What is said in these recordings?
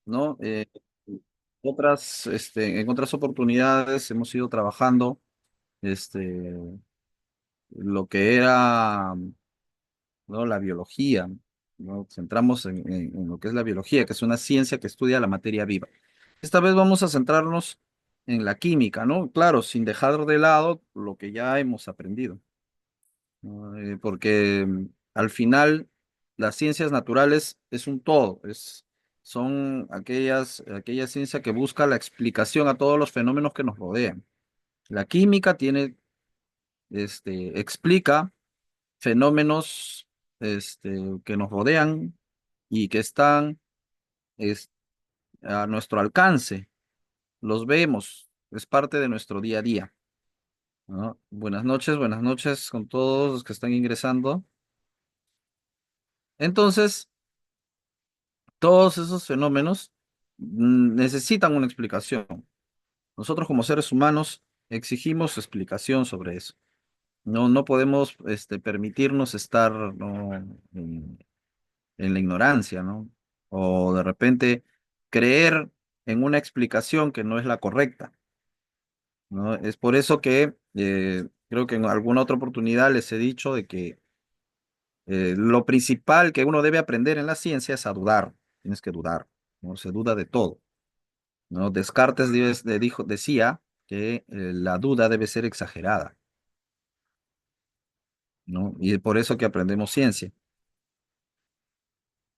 ¿no? En otras oportunidades hemos ido trabajando este, lo que era, ¿no? La biología, ¿no? Centramos en lo que es la biología, que es una ciencia que estudia la materia viva. Esta vez vamos a centrarnos en la química, ¿no? Claro, sin dejar de lado lo que ya hemos aprendido, ¿no? Porque al final las ciencias naturales es un todo, son aquella ciencia que busca la explicación a todos los fenómenos que nos rodean. La química explica fenómenos, que nos rodean y que están, es- a nuestro alcance. Los vemos, es parte de nuestro día a día, ¿no? Buenas noches con todos los que están ingresando. Entonces, todos esos fenómenos necesitan una explicación. Nosotros como seres humanos exigimos explicación sobre eso. No podemos permitirnos estar, ¿no? en la ignorancia, ¿no? O de repente creer en una explicación que no es la correcta, ¿no? Es por eso que creo que en alguna otra oportunidad les he dicho de que lo principal que uno debe aprender en la ciencia es a dudar. Tienes que dudar, ¿no? Se duda de todo, ¿no? Descartes decía que la duda debe ser exagerada, ¿no? Y es por eso que aprendemos ciencia,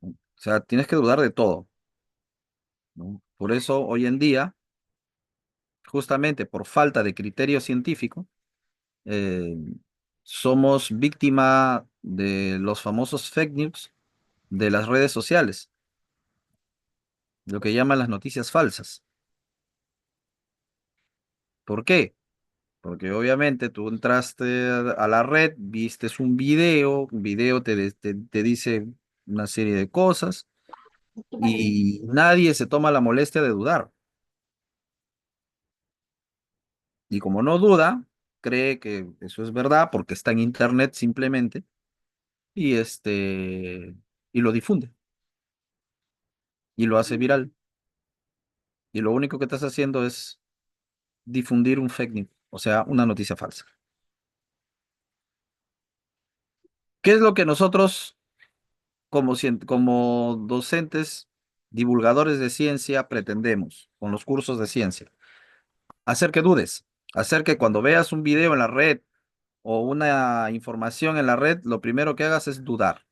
¿no? O sea, tienes que dudar de todo, ¿no? Por eso hoy en día, justamente por falta de criterio científico, eh, somos víctima de los famosos fake news de las redes sociales, lo que llaman las noticias falsas. ¿Por qué? Porque obviamente tú entraste a la red, vistes un video te dice una serie de cosas y nadie se toma la molestia de dudar. Y como no duda, cree que eso es verdad porque está en internet simplemente y y lo difunde y lo hace viral. Y lo único que estás haciendo es difundir un fake news, o sea, una noticia falsa. ¿Qué es lo que nosotros como docentes, divulgadores de ciencia, pretendemos con los cursos de ciencia? Hacer que dudes, hacer que cuando veas un video en la red o una información en la red, lo primero que hagas es dudar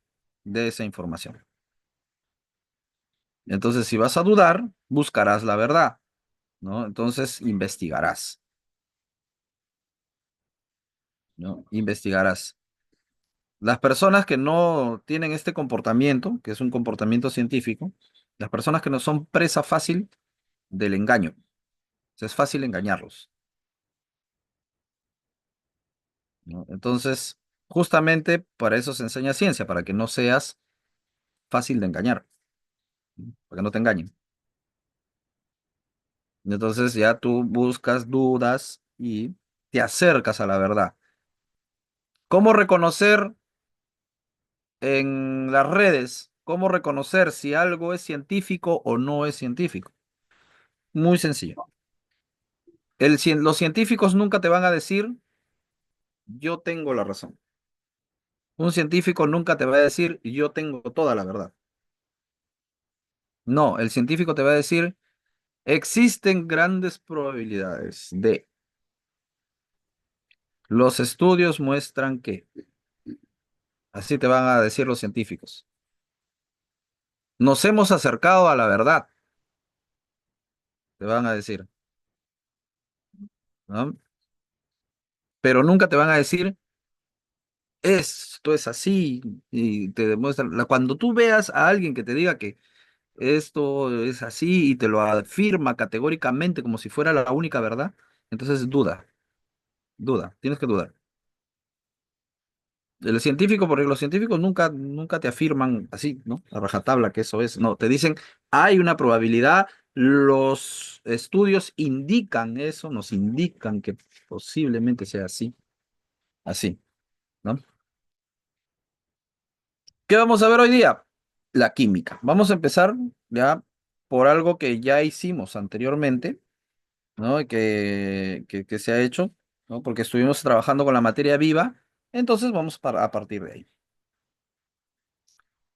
de esa información. Entonces, si vas a dudar, buscarás la verdad, ¿no? Entonces, investigarás, ¿no? Investigarás. Las personas que no tienen este comportamiento, que es un comportamiento científico, las personas que no son presa fácil del engaño. O sea, es fácil engañarlos, ¿no? Entonces, justamente para eso se enseña ciencia, para que no seas fácil de engañar, ¿no? Para que no te engañen. Entonces ya tú buscas dudas y te acercas a la verdad. ¿Cómo reconocer en las redes? ¿Cómo reconocer si algo es científico o no es científico? Muy sencillo. Los científicos nunca te van a decir, yo tengo la razón. Un científico nunca te va a decir, yo tengo toda la verdad. No, el científico te va a decir, existen grandes probabilidades de, los estudios muestran que, así te van a decir los científicos. Nos hemos acercado a la verdad, te van a decir, ¿no? Pero nunca te van a decir, esto es así, y te demuestran. Cuando tú veas a alguien que te diga que esto es así y te lo afirma categóricamente como si fuera la única verdad, entonces duda, tienes que dudar. El científico, porque los científicos nunca te afirman así, ¿no? A rajatabla que eso es. No, te dicen, hay una probabilidad, los estudios indican eso, nos indican que posiblemente sea así, ¿no? ¿Qué vamos a ver hoy día? La química. Vamos a empezar ya. por algo que ya hicimos anteriormente, ¿no? Y que se ha hecho, ¿no? Porque estuvimos trabajando con la materia viva, entonces vamos a partir de ahí.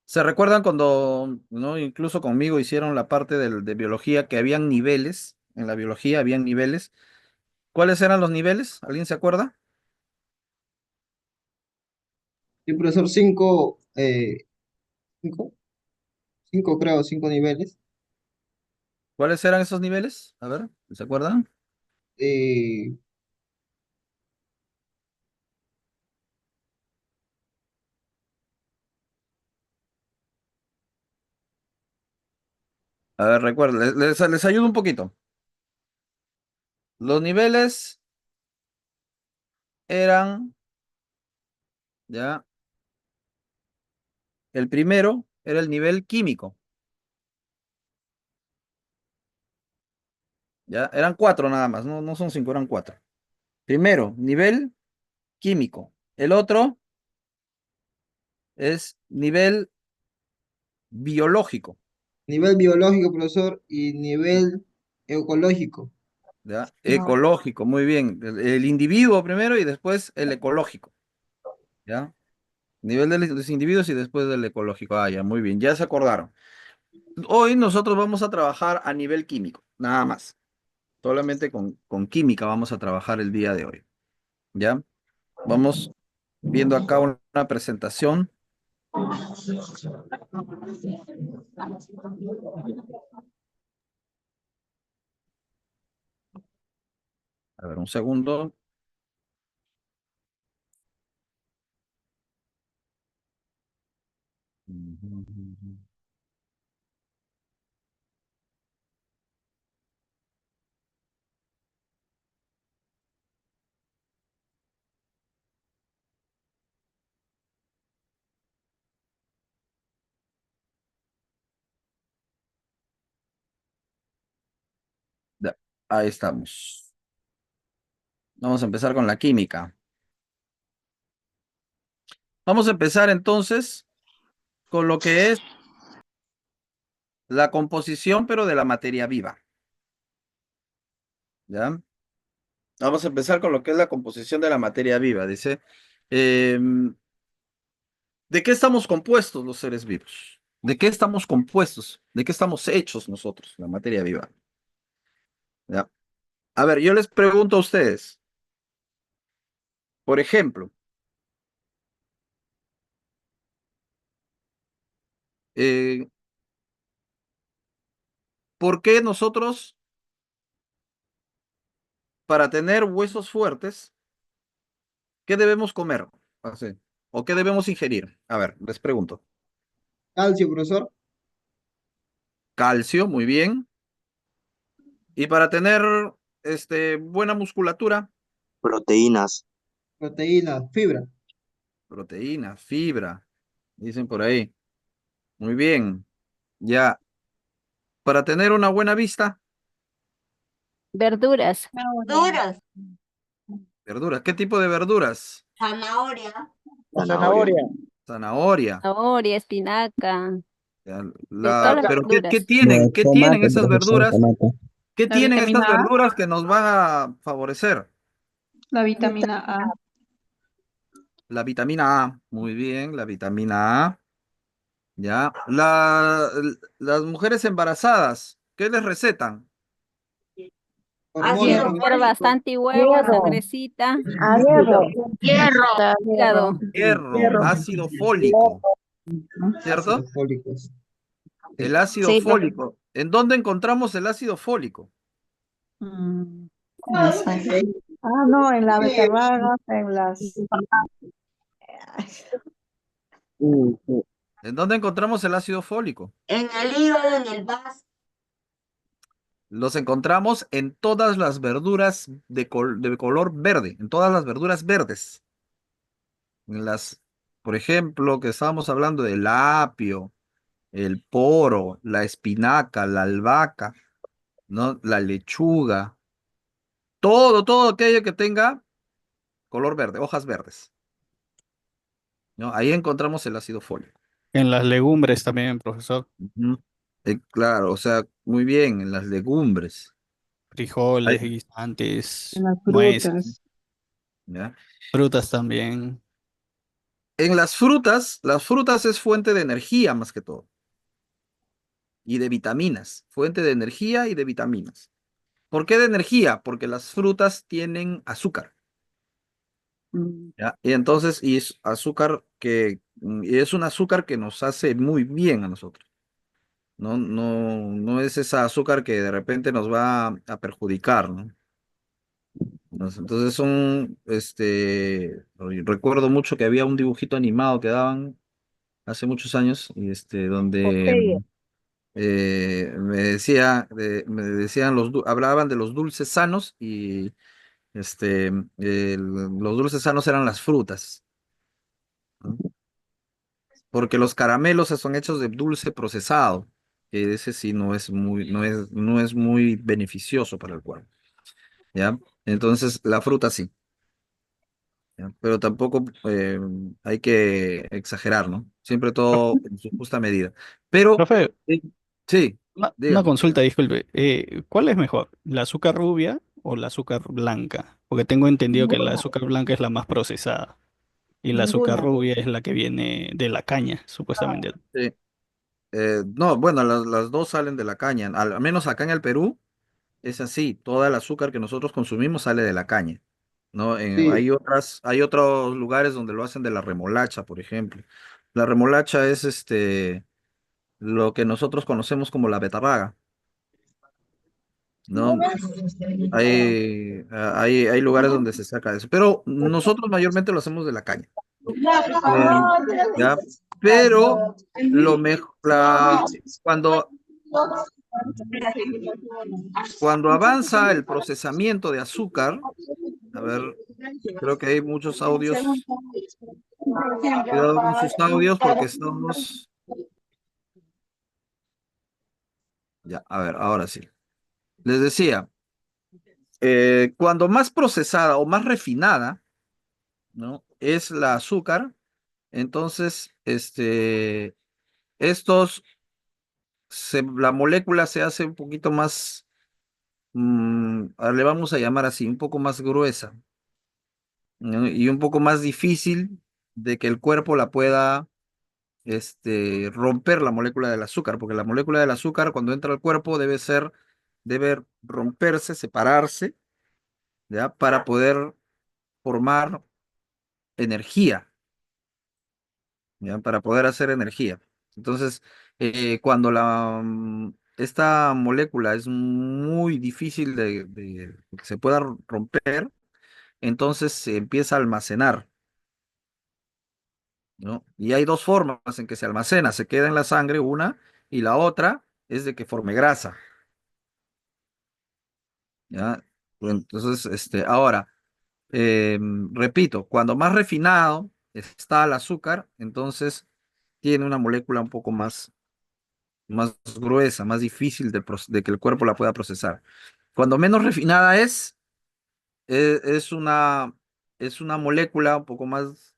¿Se recuerdan cuando, ¿no? Incluso conmigo hicieron la parte de biología, que habían niveles? En la biología habían niveles. ¿Cuáles eran los niveles? ¿Alguien se acuerda? Sí, profesor, cinco, cinco creo, cinco niveles. ¿Cuáles eran esos niveles? A ver, ¿se acuerdan? Eh, A ver, recuerden, les ayudo un poquito. Los niveles eran, ya, el primero era el nivel químico, ya, eran cuatro nada más, no, no son cinco, eran cuatro. Primero, nivel químico. El otro es nivel biológico, Nivel biológico, profesor, y nivel ecológico. ¿ya? Ecológico, muy bien. El individuo primero y después el ecológico, ¿ya? Nivel de los individuos y después del ecológico. Ah, ya, muy bien, ya se acordaron. Hoy nosotros vamos a trabajar a nivel químico, nada más. Solamente con química vamos a trabajar el día de hoy, ¿ya? Vamos viendo acá una presentación. A ver, un segundo. Ya, ahí estamos. Vamos a empezar con la química. Vamos a empezar entonces con lo que es la composición, pero de la materia viva, ¿ya? Vamos a empezar con lo que es la composición de la materia viva. Dice, em, ¿de qué estamos compuestos los seres vivos? ¿De qué estamos compuestos? ¿De qué estamos hechos nosotros, la materia viva? ¿Ya? A ver, yo les pregunto a ustedes, por ejemplo, eh, ¿por qué nosotros, para tener huesos fuertes, qué debemos comer? Así, ¿o qué debemos ingerir? A ver, les pregunto. Calcio, profesor. Calcio, muy bien. Y para tener buena musculatura, Proteínas. Proteína, fibra. proteína, fibra, dicen por ahí. Muy bien. Ya, para tener una buena vista, Verduras, Duros. verduras. ¿Qué tipo de verduras? Zanahoria. Zanahoria. Zanahoria. zanahoria, espinaca, Ya, de todas las pero ¿qué verduras. tienen? ¿Qué tienen Tomate, esas profesor, verduras? tomate. ¿Qué La tienen estas vitamina A, verduras que nos van a favorecer? la vitamina A. La vitamina A. Muy bien, la vitamina A. Ya. Las mujeres embarazadas, ¿qué les recetan? Hormonas, Ácido Hierro, Comer profesor. fólico. bastante huevo, Hierro, sangrecita, ácido, Hierro. hígado. Hierro, hierro. ácido fólico, ¿cierto? Ácidos fólicos. El Sí. ácido Sí, fólico. ¿En dónde encontramos el ácido fólico? mm, no sé. No, en las beterragas, Sí. ¿En dónde encontramos el ácido fólico? En el hígado, en el vaso. Los encontramos en todas las verduras de color verde, en todas las verduras verdes. En las, por ejemplo, que estábamos hablando del apio, el poro, la espinaca, la albahaca, ¿no? La lechuga, todo aquello que tenga color verde, hojas verdes, ¿no? Ahí encontramos el ácido fólico. En las legumbres también, profesor. Ujú. Claro, o sea, muy bien, en las legumbres. Hay- Frijoles, En guisantes, las nueces, frutas. ¿ya? frutas también. En las frutas es fuente de energía más que todo, y de vitaminas, fuente de energía y de vitaminas. ¿Por qué de energía? Porque las frutas tienen azúcar, Mm, ¿ya? Y entonces, y es azúcar y es un azúcar que nos hace muy bien a nosotros. No es esa azúcar que de repente nos va a perjudicar, ¿no? Entonces recuerdo mucho que había un dibujito animado que daban hace muchos años, donde Popeye. me decían hablaban de los dulces sanos y los dulces sanos eran las frutas, ¿no? Porque los caramelos son hechos de dulce procesado, que ese sí no es muy beneficioso para el cuerpo, ¿ya? Entonces la fruta sí, ¿ya? Pero tampoco hay que exagerar, ¿no? Siempre todo en su justa medida. Pero Profe, eh, sí, una dígame. consulta, disculpe. ¿Cuál es mejor, la azúcar rubia o la azúcar blanca? Porque tengo entendido que la Ninguna. azúcar blanca es la más procesada y la azúcar Ninguna. rubia es la que viene de la caña, supuestamente. Sí. No, bueno, las dos salen de la caña, al menos acá en el Perú es así, toda el azúcar que nosotros consumimos sale de la caña, ¿no? Sí, Hay otros lugares donde lo hacen de la remolacha, por ejemplo. La remolacha es lo que nosotros conocemos como la betarraga, ¿no? Hay lugares donde se saca eso, pero nosotros mayormente lo hacemos de la caña. Eh, ¿Ya? Pero lo mejor, cuando, cuando avanza el procesamiento de azúcar, a ver, creo que hay muchos audios. Cuidado con sus audios porque estamos. Ya, a ver, ahora sí. Les decía, cuando más procesada o más refinada, ¿no? Es la azúcar, entonces, estos, la molécula se hace un poquito más, le vamos a llamar así, un poco más gruesa, ¿no? Y un poco más difícil de que el cuerpo la pueda, romper la molécula del azúcar, porque la molécula del azúcar cuando entra al cuerpo debe romperse, separarse, ¿ya? Para poder formar energía, ¿ya? Para poder hacer energía. Entonces, cuando esta molécula es muy difícil de que se pueda romper, entonces se empieza a almacenar, ¿no? Y hay dos formas en que se almacena, se queda en la sangre una y la otra es de que forme grasa, ¿ya? Entonces, ahora, repito, cuando más refinado está el azúcar, entonces tiene una molécula un poco más gruesa, más difícil de que el cuerpo la pueda procesar. Cuando menos refinada es es una molécula un poco más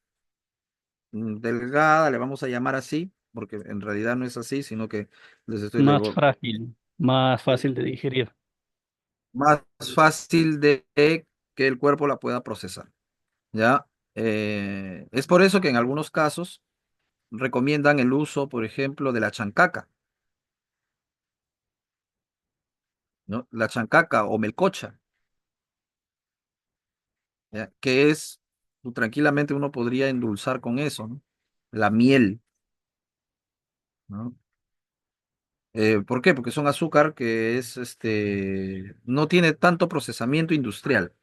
delgada, le vamos a llamar así, porque en realidad no es así, sino que les estoy Más frágil, más fácil de digerir. más fácil de que el cuerpo la pueda procesar, ¿ya? Es por eso que en algunos casos recomiendan el uso, por ejemplo, de la chancaca, ¿no? La chancaca o melcocha, ¿ya? Que tranquilamente uno podría endulzar con eso, ¿no? La miel, ¿no? ¿Por qué? Porque es un azúcar que no tiene tanto procesamiento industrial,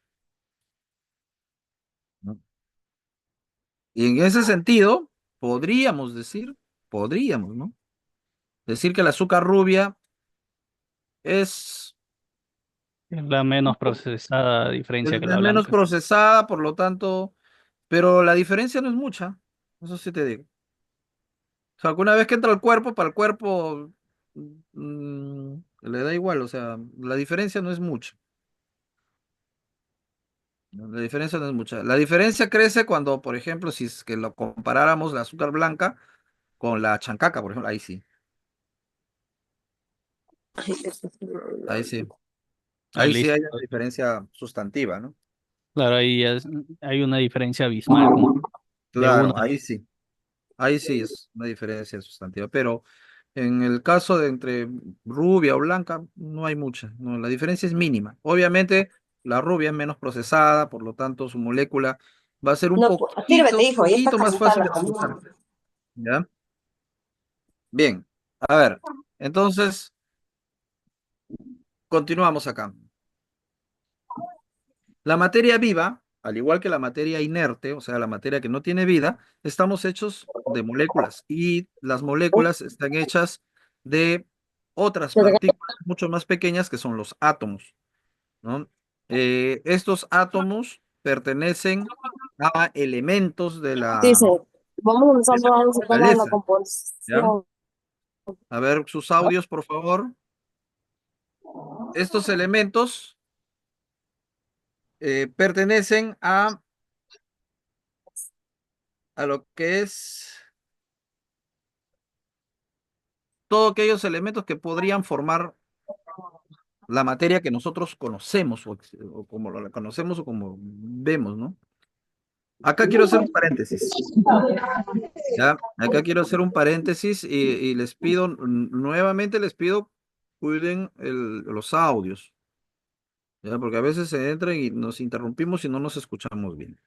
¿no? Y en ese sentido, podríamos decir, podríamos, ¿no? Decir que el azúcar rubia es, Es la menos procesada a diferencia que es la menos blanca. procesada, por lo tanto, pero la diferencia no es mucha, eso sí te digo. O sea, que una vez que entra al cuerpo, para el cuerpo le da igual, o sea, la diferencia no es mucha. ¿No? La diferencia no es mucha. La diferencia crece cuando, por ejemplo, si es que lo comparáramos la azúcar blanca con la chancaca, por ejemplo, ahí sí. Ahí sí. Ah, Ahí sí listo. hay una diferencia sustantiva, ¿no? Claro, ahí hay una diferencia abismal, como de uno. Claro, ahí sí. Ahí sí es una diferencia sustantiva. Pero en el caso de entre rubia o blanca, no hay mucha. No, la diferencia es mínima. Obviamente, la rubia es menos procesada, por lo tanto, su molécula va a ser un No, sírvete, hijo, ya está poquito más fácil calentando de la procesar. comida. ¿Ya? Bien. A ver, entonces, continuamos acá. La materia viva, al igual que la materia inerte, o sea, la materia que no tiene vida, estamos hechos de moléculas y las moléculas están hechas de otras partículas mucho más pequeñas que son los átomos, ¿no? Estos átomos pertenecen a elementos de Dice, vamos de empezando la a ese tema de la naturaleza, ¿ya? composición. A ver sus audios, por favor. Estos elementos pertenecen a lo que es todos aquellos elementos que podrían formar la materia que nosotros conocemos, o como la conocemos o como vemos, ¿no? Acá quiero hacer un paréntesis, ¿ya? Acá quiero hacer un paréntesis y les pido, nuevamente les pido, cuiden los audios, ¿ya? Porque a veces se entran y nos interrumpimos y no nos escuchamos bien.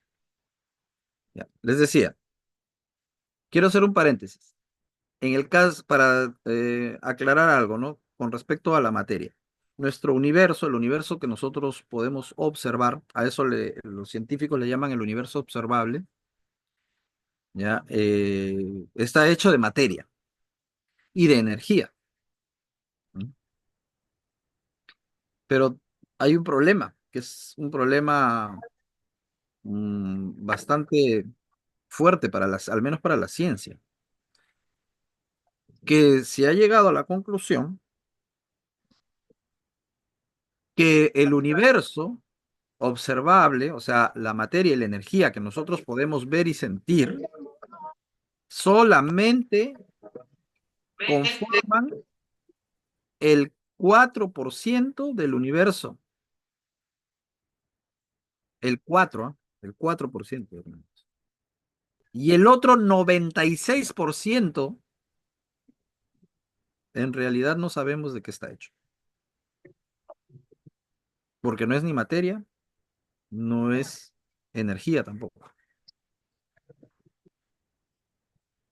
¿Ya? Les decía, quiero hacer un paréntesis. En el caso, para aclarar algo, ¿no? Con respecto a la materia. Nuestro universo, el universo que nosotros podemos observar, a eso los científicos le llaman el universo observable, ¿ya? Está hecho de materia y de energía. ¿No? Pero hay un problema, que es un problema bastante fuerte para al menos para la ciencia, que se ha llegado a la conclusión que el universo observable, o sea, la materia y la energía que nosotros podemos ver y sentir, solamente conforman el 4% del universo. El 4, ¿ah? El 4%. Hermanos. Y el otro 96% en realidad no sabemos de qué está hecho. Porque no es ni materia, no es energía tampoco.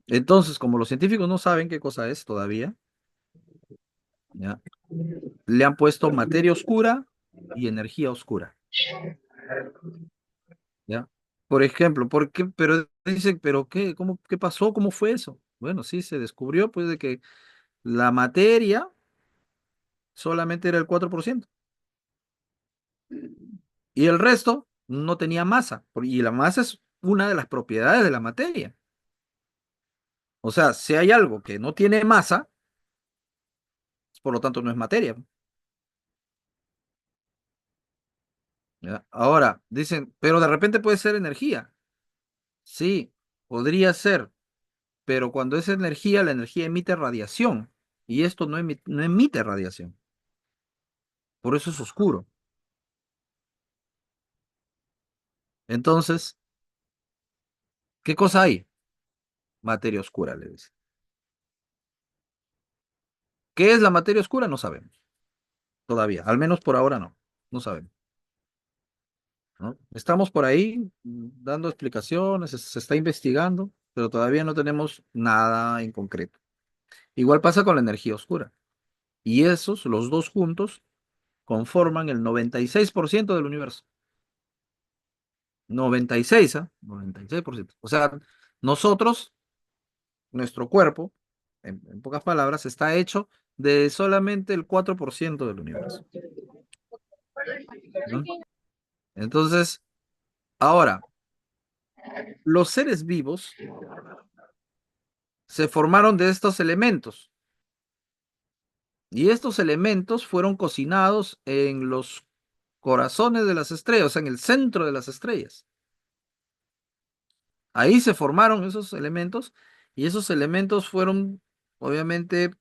Entonces, como los científicos no saben qué cosa es todavía, ¿ya? Le han puesto materia oscura y energía oscura. ¿Ya? Por ejemplo, ¿por qué? Pero dicen, ¿pero qué? ¿Cómo, qué pasó? ¿Cómo fue eso? Bueno, sí, se descubrió pues de que la materia solamente era el 4% y el resto no tenía masa. Y la masa es una de las propiedades de la materia. O sea, si hay algo que no tiene masa, por lo tanto no es materia. ¿Ya? Ahora, dicen, pero de repente puede ser energía. Sí, podría ser, pero cuando es energía, la energía emite radiación y esto no emite radiación. Por eso es oscuro. Entonces, ¿qué cosa hay? Materia oscura, le dice. ¿Qué es la materia oscura? No sabemos. Todavía. Al menos por ahora no. No sabemos. ¿No? Estamos por ahí dando explicaciones, se está investigando, pero todavía no tenemos nada en concreto. Igual pasa con la energía oscura. Y esos, los dos juntos, conforman el 96% del universo. 96, ¿ah? 96%. O sea, nosotros, nuestro cuerpo, en pocas palabras, está hecho de solamente el 4% del universo. ¿No? Entonces, ahora, los seres vivos se formaron de estos elementos y estos elementos fueron cocinados en los corazones de las estrellas, o sea, en el centro de las estrellas. Ahí se formaron esos elementos y esos elementos fueron, obviamente,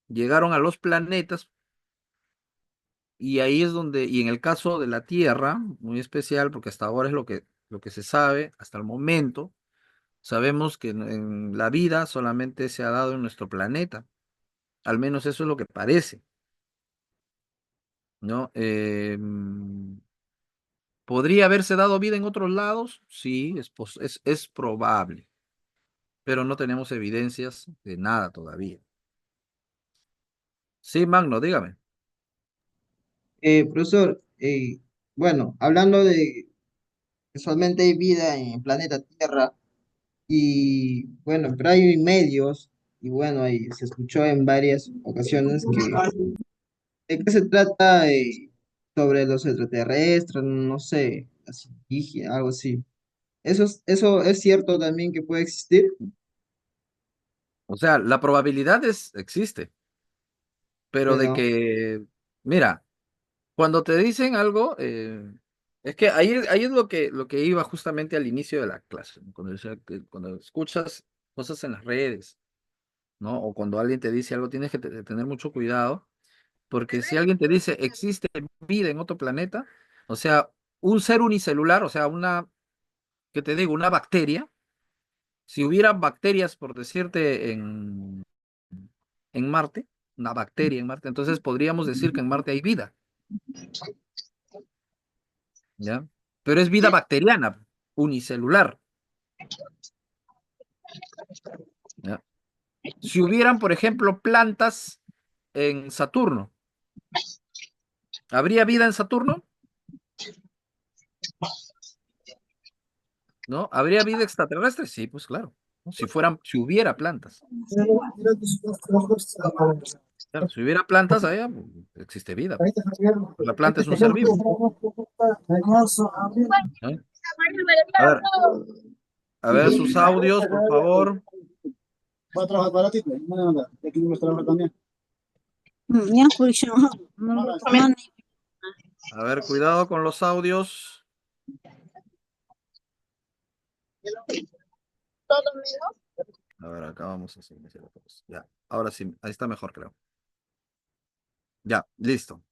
llegaron a los planetas Y ahí es donde, y en el caso de la Tierra, muy especial, porque hasta ahora es lo que se sabe, hasta el momento, sabemos que en la vida solamente se ha dado en nuestro planeta. Al menos eso es lo que parece, ¿no? ¿Podría haberse dado vida en otros lados? Sí, es probable, pero no tenemos evidencias de nada todavía. Sí, Magno, dígame. Profesor, bueno, hablando de que solamente hay vida en el planeta Tierra, y bueno, pero hay medios, y bueno, ahí se escuchó en varias ocasiones que ¿de qué se trata sobre los extraterrestres? No sé, así, algo así. ¿Eso es cierto también que puede existir? O sea, la probabilidad existe, pero de Bueno, que, mira, cuando te dicen algo, es que ahí es lo que iba justamente al inicio de la clase, ¿no? Cuando decía cuando escuchas cosas en las redes, ¿no? O cuando alguien te dice algo, tienes que tener mucho cuidado, porque si alguien te dice existe vida en otro planeta, o sea, un ser unicelular, o sea, ¿qué te digo? Una bacteria, si hubiera bacterias, por decirte, en Marte, una bacteria en Marte, entonces podríamos decir que en Marte hay vida, ¿ya? Pero es vida bacteriana, unicelular, ¿ya? Si hubieran, por ejemplo, plantas en Saturno, ¿habría vida en Saturno? ¿No? ¿Habría vida extraterrestre? Sí, pues claro, ¿no? Si hubiera plantas. Claro, si hubiera plantas allá, pues, existe vida. La planta es un ser vivo, ¿no? A ver, a ver sus audios, por favor. Va a trabajar baratito, no nada, aquí no me trabaja también. A ver, cuidado con los audios. A ver, acá vamos a silenciar todos. Ya, ahora sí, ahí está mejor, creo. Ya, listo.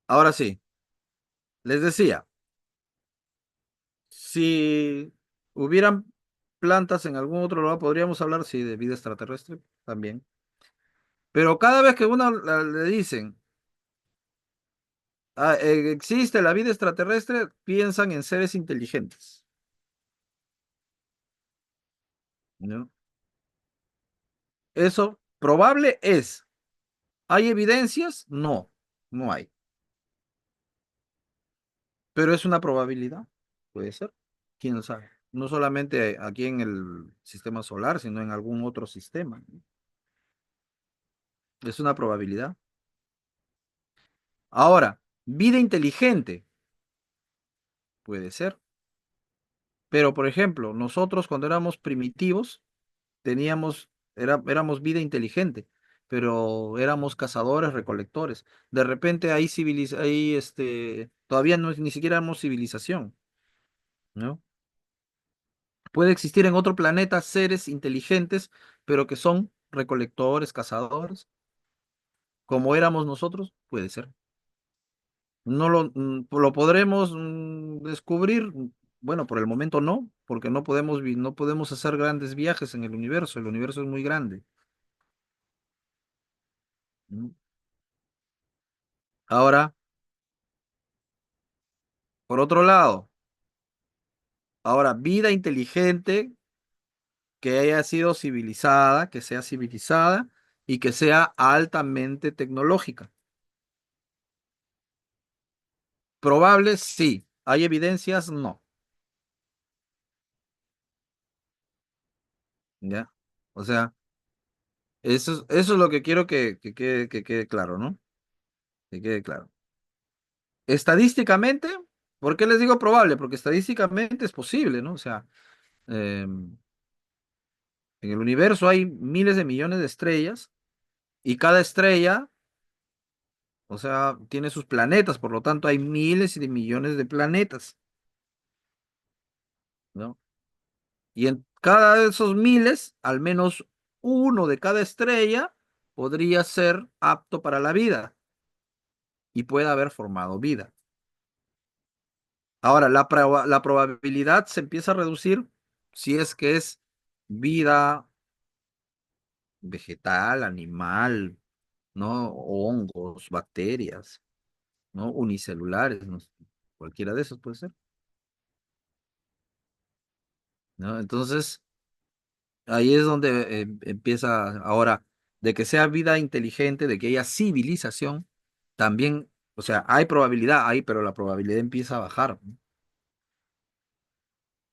Ahora sí, les decía, si hubieran plantas en algún otro lugar, podríamos hablar, sí, de vida extraterrestre también. Pero cada vez que uno le dicen, existe la vida extraterrestre, piensan en seres inteligentes, ¿no? Eso probable es. ¿Hay evidencias? No, no hay. Pero es una probabilidad. Puede ser. ¿Quién sabe? No solamente aquí en el sistema solar, sino en algún otro sistema, ¿no? Es una probabilidad. Ahora, vida inteligente. Puede ser. Pero, por ejemplo, nosotros cuando éramos primitivos, éramos vida inteligente, pero éramos cazadores, recolectores. De repente todavía no ni siquiera éramos civilización, ¿no? Puede existir en otro planeta seres inteligentes, pero que son recolectores, cazadores, como éramos nosotros, puede ser. No lo podremos descubrir. Bueno, por el momento no, porque no podemos hacer grandes viajes en el universo es muy grande. ¿No? Ahora, por otro lado, ahora, vida inteligente que haya sido civilizada, que sea civilizada y que sea altamente tecnológica. Probable, sí. ¿Hay evidencias? No. ¿Ya? O sea, eso es lo que quiero que quede claro, ¿no? Que quede claro. Estadísticamente, ¿por qué les digo probable? Porque estadísticamente es posible, ¿no? O sea, en el universo hay miles de millones de estrellas y cada estrella, o sea, tiene sus planetas, por lo tanto hay miles y de millones de planetas, ¿no? Y en cada de esos miles, al menos uno de cada estrella podría ser apto para la vida y puede haber formado vida. Ahora, la probabilidad se empieza a reducir si es que es vida vegetal, animal, ¿no? Hongos, bacterias, ¿no? Unicelulares, ¿no? Cualquiera de esos puede ser, ¿no? Entonces, ahí es donde empieza ahora, de que sea vida inteligente, de que haya civilización, también, o sea, hay probabilidad ahí, pero la probabilidad empieza a bajar, ¿no?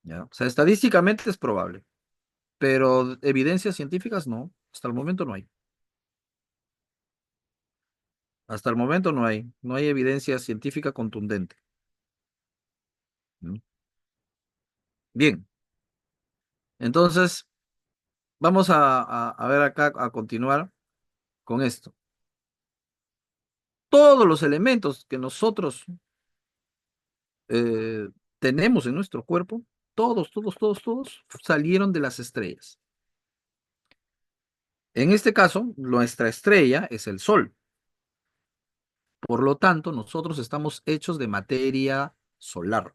¿Ya? O sea, estadísticamente es probable, pero evidencias científicas no, hasta el momento no hay. Hasta el momento no hay evidencia científica contundente, ¿no? Bien, entonces vamos a ver acá, a continuar con esto. Todos los elementos que nosotros eh, tenemos en nuestro cuerpo, todos salieron de las estrellas. En este caso, nuestra estrella es el Sol. Por lo tanto, nosotros estamos hechos de materia solar.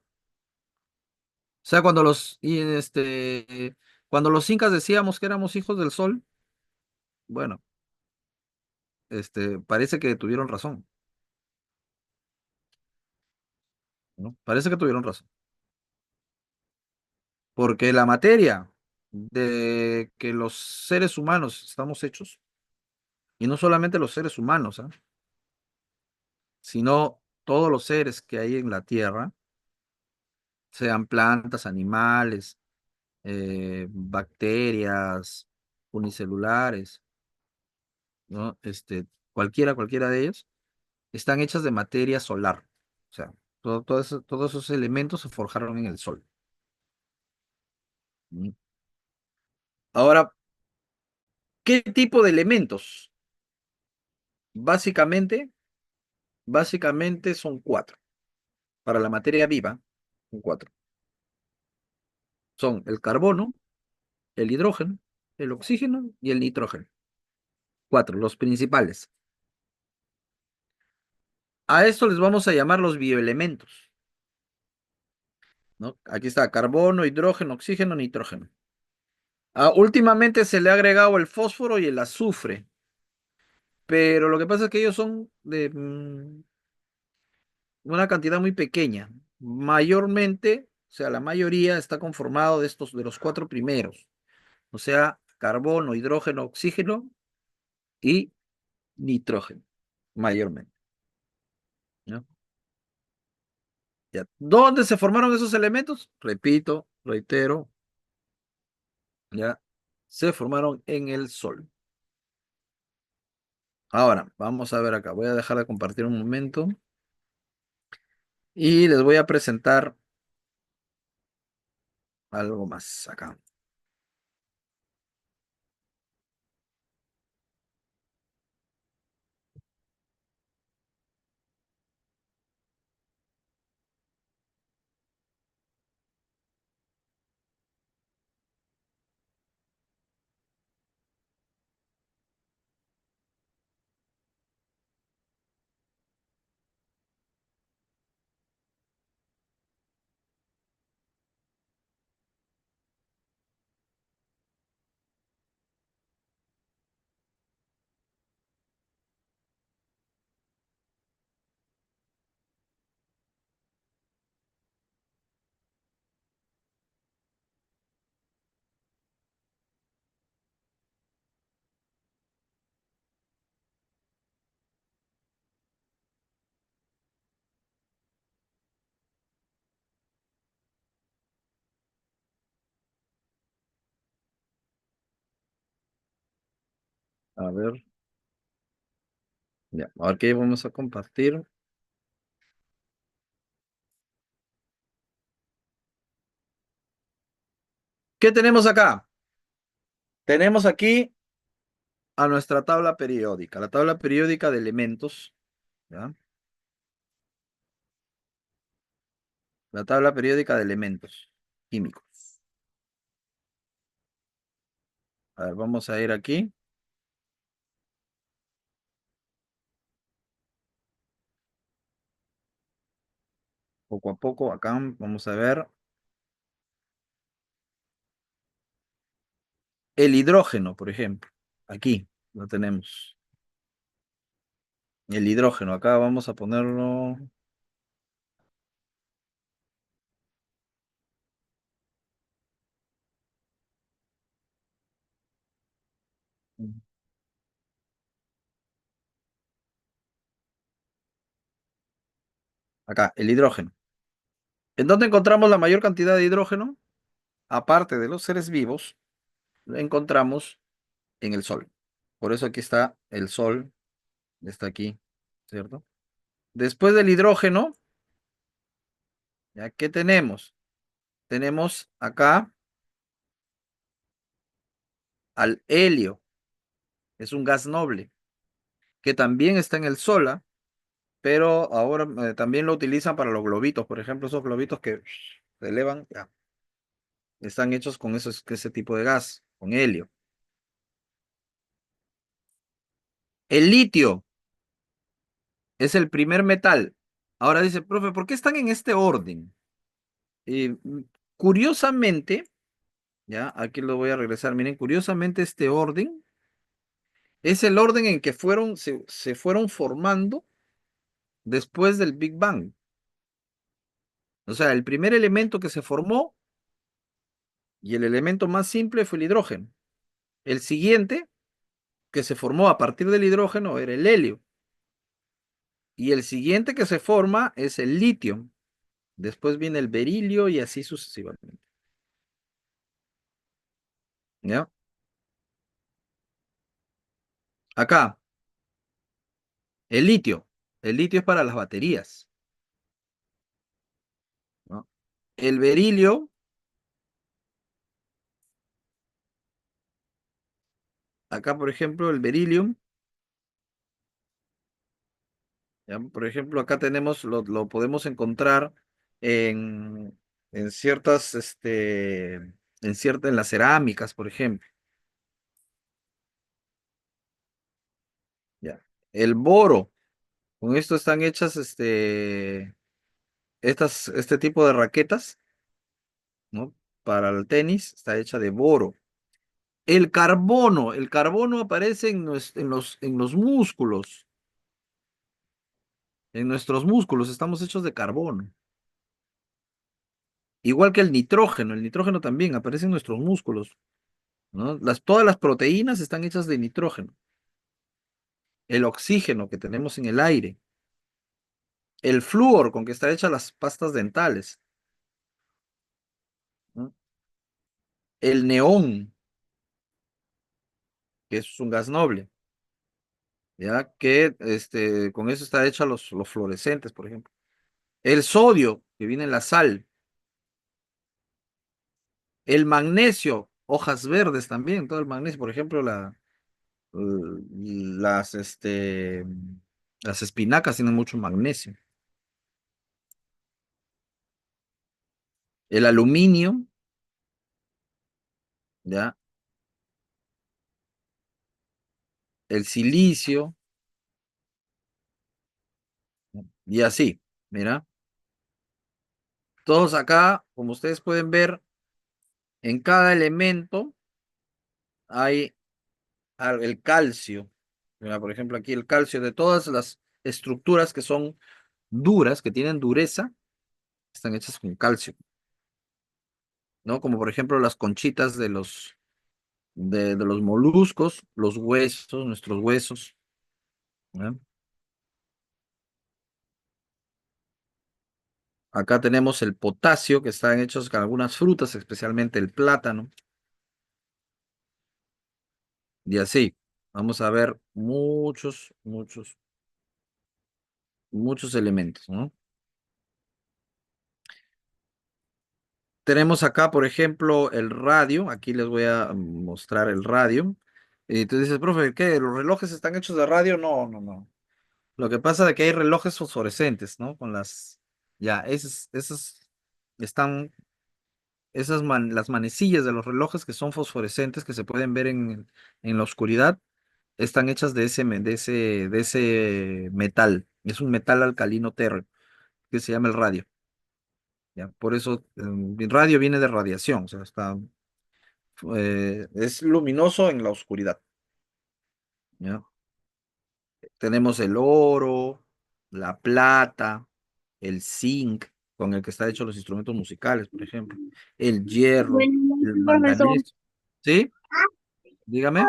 O sea, cuando los incas decíamos que éramos hijos del Sol, bueno, parece que tuvieron razón, ¿no? Parece que tuvieron razón. Porque la materia de que los seres humanos estamos hechos, y no solamente los seres humanos, ¿ah? Sino todos los seres que hay en la Tierra, sean plantas, animales, bacterias, unicelulares, ¿no? Cualquiera de ellos, están hechas de materia solar. O sea, todos esos elementos se forjaron en el Sol. ¿Mm? Ahora, ¿qué tipo de elementos? Básicamente, básicamente son cuatro. Para la materia viva, son cuatro. Son el carbono, el hidrógeno, el oxígeno y el nitrógeno. Cuatro, los principales. A esto les vamos a llamar los bioelementos, ¿no? Aquí está carbono, hidrógeno, oxígeno, nitrógeno. Últimamente se le ha agregado el fósforo y el azufre, pero lo que pasa es que ellos son de una cantidad muy pequeña. Mayormente, o sea, la mayoría está conformado de los cuatro primeros, o sea, carbono, hidrógeno, oxígeno y nitrógeno, mayormente, ¿no? Ya. ¿Dónde se formaron esos elementos? Repito, reitero, ya, se formaron en el Sol. Ahora, vamos a ver acá, voy a dejar de compartir un momento y les voy a presentar algo más acá. A ver, ya, a ver qué vamos a compartir. ¿Qué tenemos acá? Tenemos aquí a nuestra tabla periódica, la tabla periódica de elementos, ¿ya? La tabla periódica de elementos químicos. A ver, vamos a ir aquí. Poco a poco, acá vamos a ver. El hidrógeno, por ejemplo. Aquí lo tenemos. El hidrógeno, acá vamos a ponerlo. Acá, el hidrógeno. ¿En dónde encontramos la mayor cantidad de hidrógeno? Aparte de los seres vivos, lo encontramos en el Sol. Por eso aquí está el Sol, está aquí, ¿cierto? Después del hidrógeno, ¿ya qué tenemos? Tenemos acá al helio, es un gas noble, que también está en el Sol, ¿ah? Pero ahora también lo utilizan para los globitos, por ejemplo, esos globitos que se elevan, ya, están hechos con ese tipo de gas, con helio. El litio es el primer metal. Ahora dice, profe, ¿por qué están en este orden? Curiosamente, ya, aquí lo voy a regresar. Miren, curiosamente este orden es el orden en que se fueron formando después del Big Bang. O sea, el primer elemento que se formó y el elemento más simple fue el hidrógeno. El siguiente que se formó a partir del hidrógeno era el helio. Y el siguiente que se forma es el litio. Después viene el berilio y así sucesivamente. ¿Ya? Acá, el litio. El litio es para las baterías, ¿no? El berilio, acá por ejemplo, el berilio, ¿ya? Por ejemplo, acá tenemos, lo podemos encontrar en ciertas, en las cerámicas, por ejemplo. ¿Ya? El boro, con esto están hechas, este tipo de raquetas, ¿no? Para el tenis, está hecha de boro. El carbono aparece en los músculos. En nuestros músculos estamos hechos de carbono. Igual que el nitrógeno también aparece en nuestros músculos, ¿no? Todas las proteínas están hechas de nitrógeno. El oxígeno que tenemos en el aire. El flúor con que están hechas las pastas dentales, ¿no? El neón, que es un gas noble, ya que con eso está hecha los fluorescentes, por ejemplo. El sodio, que viene en la sal. El magnesio, hojas verdes también, todo el magnesio, por ejemplo, las, las espinacas tienen mucho magnesio. El aluminio, ¿ya? El silicio, y así, mira. Todos acá, como ustedes pueden ver, en cada elemento hay el calcio. Mira, por ejemplo, aquí el calcio de todas las estructuras que son duras, que tienen dureza, están hechas con calcio, ¿no? Como por ejemplo las conchitas de los moluscos, los huesos, nuestros huesos, ¿no? Acá tenemos el potasio, que están hechos con algunas frutas, especialmente el plátano, y así. Vamos a ver muchos elementos, ¿no? Tenemos acá, por ejemplo, el radio. Aquí les voy a mostrar el radio. Y tú dices, profe, ¿qué? ¿Los relojes están hechos de radio? No, no, no. Lo que pasa es que hay relojes fosforescentes, ¿no? Ya, esos están las manecillas de los relojes que son fosforescentes, que se pueden ver en la oscuridad, están hechas de ese metal. Es un metal alcalino térreo que se llama el radio. ¿Ya? Por eso, radio viene de radiación, o sea, es luminoso en la oscuridad. ¿Ya? Tenemos el oro, la plata, el zinc, con el que está hecho los instrumentos musicales, por ejemplo, el hierro, el Profesor. manganeso. ¿Sí? Dígame.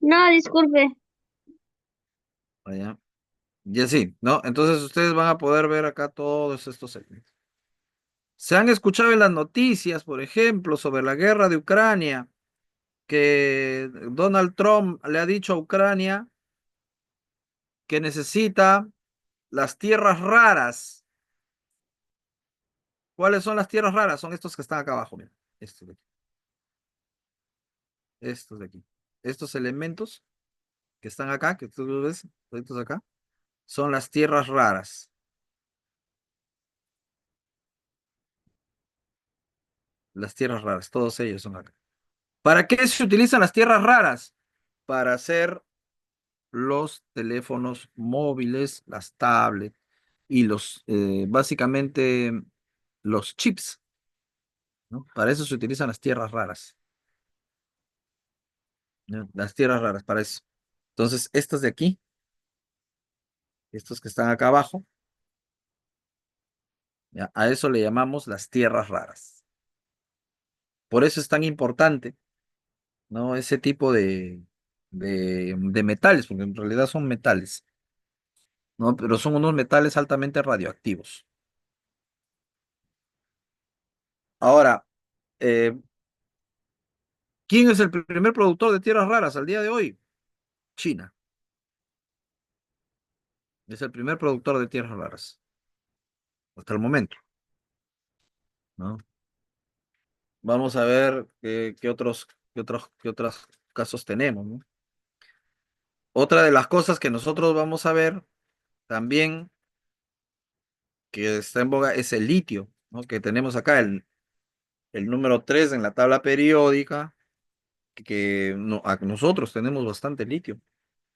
No, disculpe. Allá. Y así, ¿no? Entonces ustedes van a poder ver acá todos estos segmentos. Se han escuchado en las noticias, por ejemplo, sobre la guerra de Ucrania, que Donald Trump le ha dicho a Ucrania que necesita las tierras raras. ¿Cuáles son las tierras raras? Son estos que están acá abajo, mira. Estos de aquí. Estos de aquí. Estos elementos que están acá, que tú los ves, estos acá, son las tierras raras. Las tierras raras, todos ellos son acá. ¿Para qué se utilizan las tierras raras? Para hacer los teléfonos móviles, las tablets y básicamente los chips, ¿no? Para eso se utilizan las tierras raras, ¿no? Las tierras raras, para eso. Entonces, estas de aquí, estos que están acá abajo, ¿ya? A eso le llamamos las tierras raras. Por eso es tan importante, ¿no? Ese tipo de metales, porque en realidad son metales, ¿no? Pero son unos metales altamente radioactivos. Ahora, eh, ¿quién es el primer productor de tierras raras al día de hoy? China. Es el primer productor de tierras raras. Hasta el momento, ¿no? Vamos a ver qué otros casos tenemos, ¿no? Otra de las cosas que nosotros vamos a ver también que está en boga es el litio, ¿no? Que tenemos acá el número 3 en la tabla periódica, nosotros tenemos bastante litio,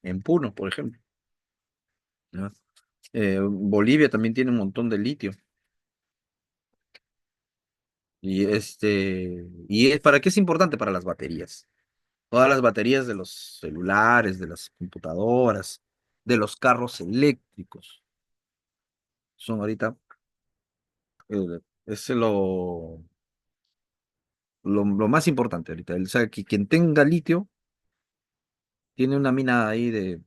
en Puno, por ejemplo, ¿no? Bolivia también tiene un montón de litio. ¿Para qué es importante? Para las baterías. Todas las baterías de los celulares, de las computadoras, de los carros eléctricos, son ahorita, es lo más importante ahorita. O sea, que quien tenga litio tiene una mina ahí o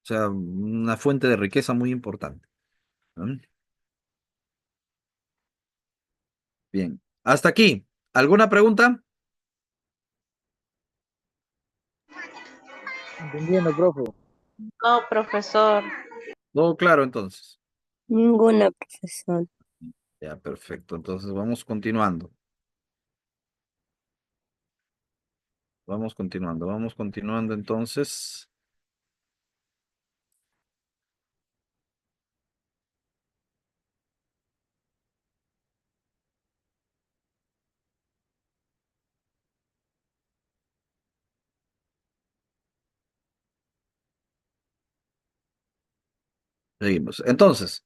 sea, una fuente de riqueza muy importante, ¿no? Bien, hasta aquí. ¿Alguna pregunta? Entendiendo, profe. No, profesor. Todo claro, entonces. Ninguna, profesor. Ya, perfecto. Entonces vamos continuando. Vamos continuando entonces. Seguimos. Entonces,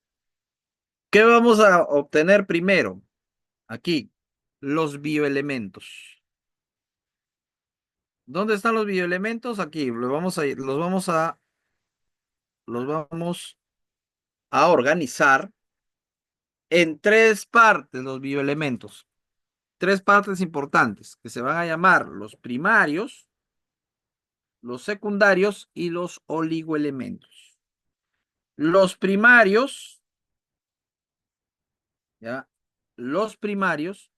¿qué vamos a obtener primero? Aquí, los bioelementos. ¿Dónde están los bioelementos? Aquí, los vamos a organizar en tres partes, los bioelementos. Tres partes importantes, que se van a llamar los primarios, los secundarios y los oligoelementos. Los primarios, ¿ya? Los primarios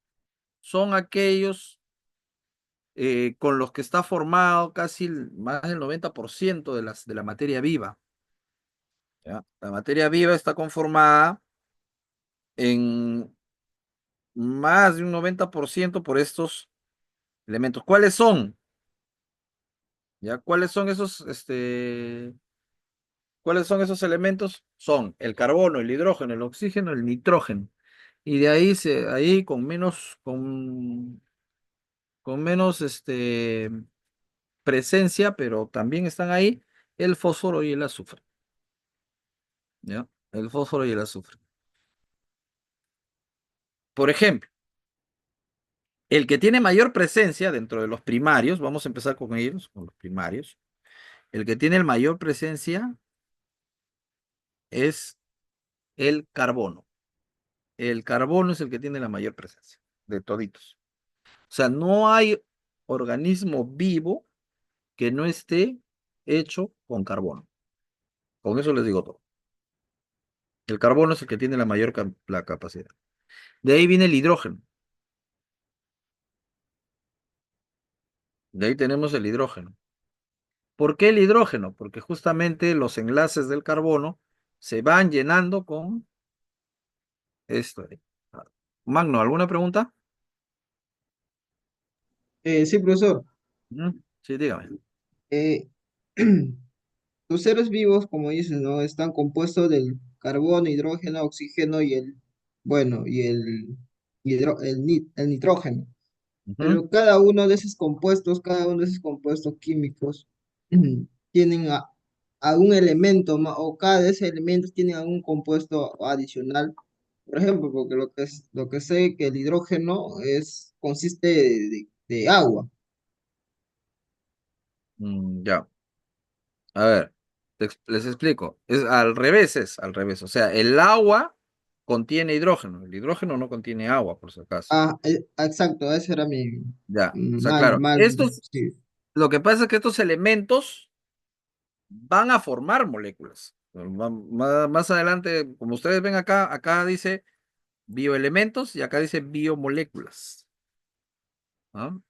son aquellos con los que está formado casi más del 90% de la materia viva, ¿ya? La materia viva está conformada en más de un 90% por estos elementos. ¿Cuáles son? ¿Ya? ¿Cuáles son esos elementos? Son el carbono, el hidrógeno, el oxígeno, el nitrógeno. Y de ahí, ahí con menos presencia, pero también están ahí el fósforo y el azufre. ¿Ya? El fósforo y el azufre. Por ejemplo, el que tiene mayor presencia dentro de los primarios, vamos a empezar con ellos, con los primarios. El que tiene el mayor presencia es el carbono. El carbono es el que tiene la mayor presencia de toditos. O sea, no hay organismo vivo que no esté hecho con carbono. Con eso les digo todo. El carbono es el que tiene la mayor la capacidad. De ahí viene el hidrógeno. De ahí tenemos el hidrógeno. ¿Por qué el hidrógeno? Porque justamente los enlaces del carbono se van llenando con esto. Magno, ¿alguna pregunta? Sí, profesor. Sí, dígame. Eh, los seres vivos, como dices, ¿no? Están compuestos del carbono, hidrógeno, oxígeno y bueno, y el nitrógeno. Ujú. Pero cada uno de esos compuestos, cada uno de esos compuestos químicos, tienen algún elemento, o cada de esos elementos tiene algún compuesto adicional. Por ejemplo, porque lo que sé que el hidrógeno consiste de agua. Ya. A ver, les explico. Es al revés. O sea, el agua contiene hidrógeno. El hidrógeno no contiene agua, por si acaso. Exacto, ese era mi Ya. O sea, claro. sí. Lo que pasa es que estos elementos van a formar moléculas. Más adelante, como ustedes ven acá, acá dice bioelementos y acá dice biomoléculas. ¿No?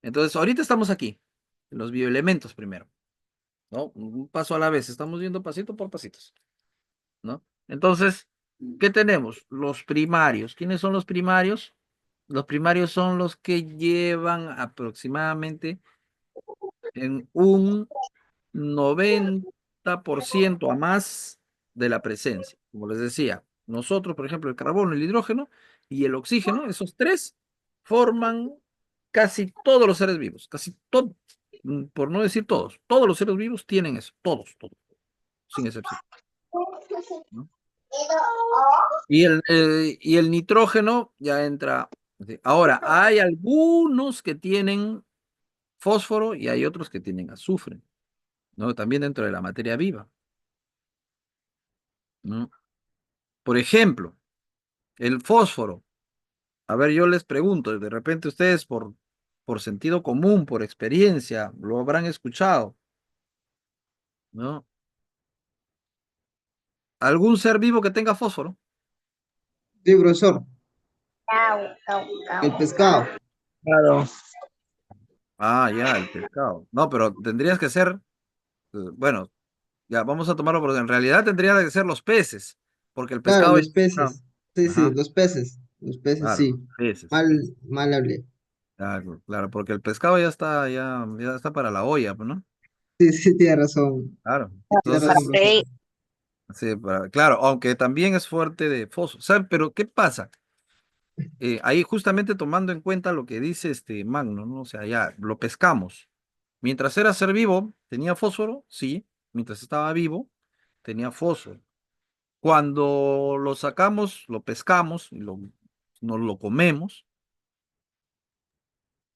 Entonces, ahorita estamos aquí, en los bioelementos primero, ¿no? Un paso a la vez, estamos yendo pasito por pasitos, ¿no? Entonces, ¿qué tenemos? Los primarios. ¿Quiénes son los primarios? Los primarios son los que llevan aproximadamente en un 90% a más de la presencia. Como les decía, nosotros, por ejemplo, el carbono, el hidrógeno y el oxígeno, esos tres forman casi todos los seres vivos, casi todos, por no decir todos los seres vivos tienen eso, todos, sin excepción, ¿no? Y el nitrógeno ya entra. Ahora, hay algunos que tienen fósforo y hay otros que tienen azufre, ¿no? También dentro de la materia viva, ¿no? Por ejemplo, el fósforo. A ver, yo les pregunto, de repente ustedes por sentido común, por experiencia, lo habrán escuchado, ¿no? ¿Algún ser vivo que tenga fósforo? Sí, profesor, Au, au, au. el pescado. Claro. Ah, ya, el pescado. No, pero tendrías que ser, bueno, ya vamos a tomarlo porque en realidad tendría que ser los peces, porque el Claro, pescado... los peces. Sí, sí, Ajá, los peces. Los peces, claro, sí. los peces. Mal hablé. Claro, claro, porque el pescado ya está para la olla, pues, ¿no? Sí, sí, tiene razón. Claro. Tiene Entonces, razón, profesor. sí, claro, aunque también es fuerte de fósforo. ¿Saben? Pero ¿qué pasa? Ahí justamente tomando en cuenta lo que dice este Magno, ¿no? O sea, ya lo pescamos. Mientras era ser vivo, tenía fósforo, sí. Mientras estaba vivo, tenía fósforo. Cuando lo sacamos, lo pescamos y nos lo comemos,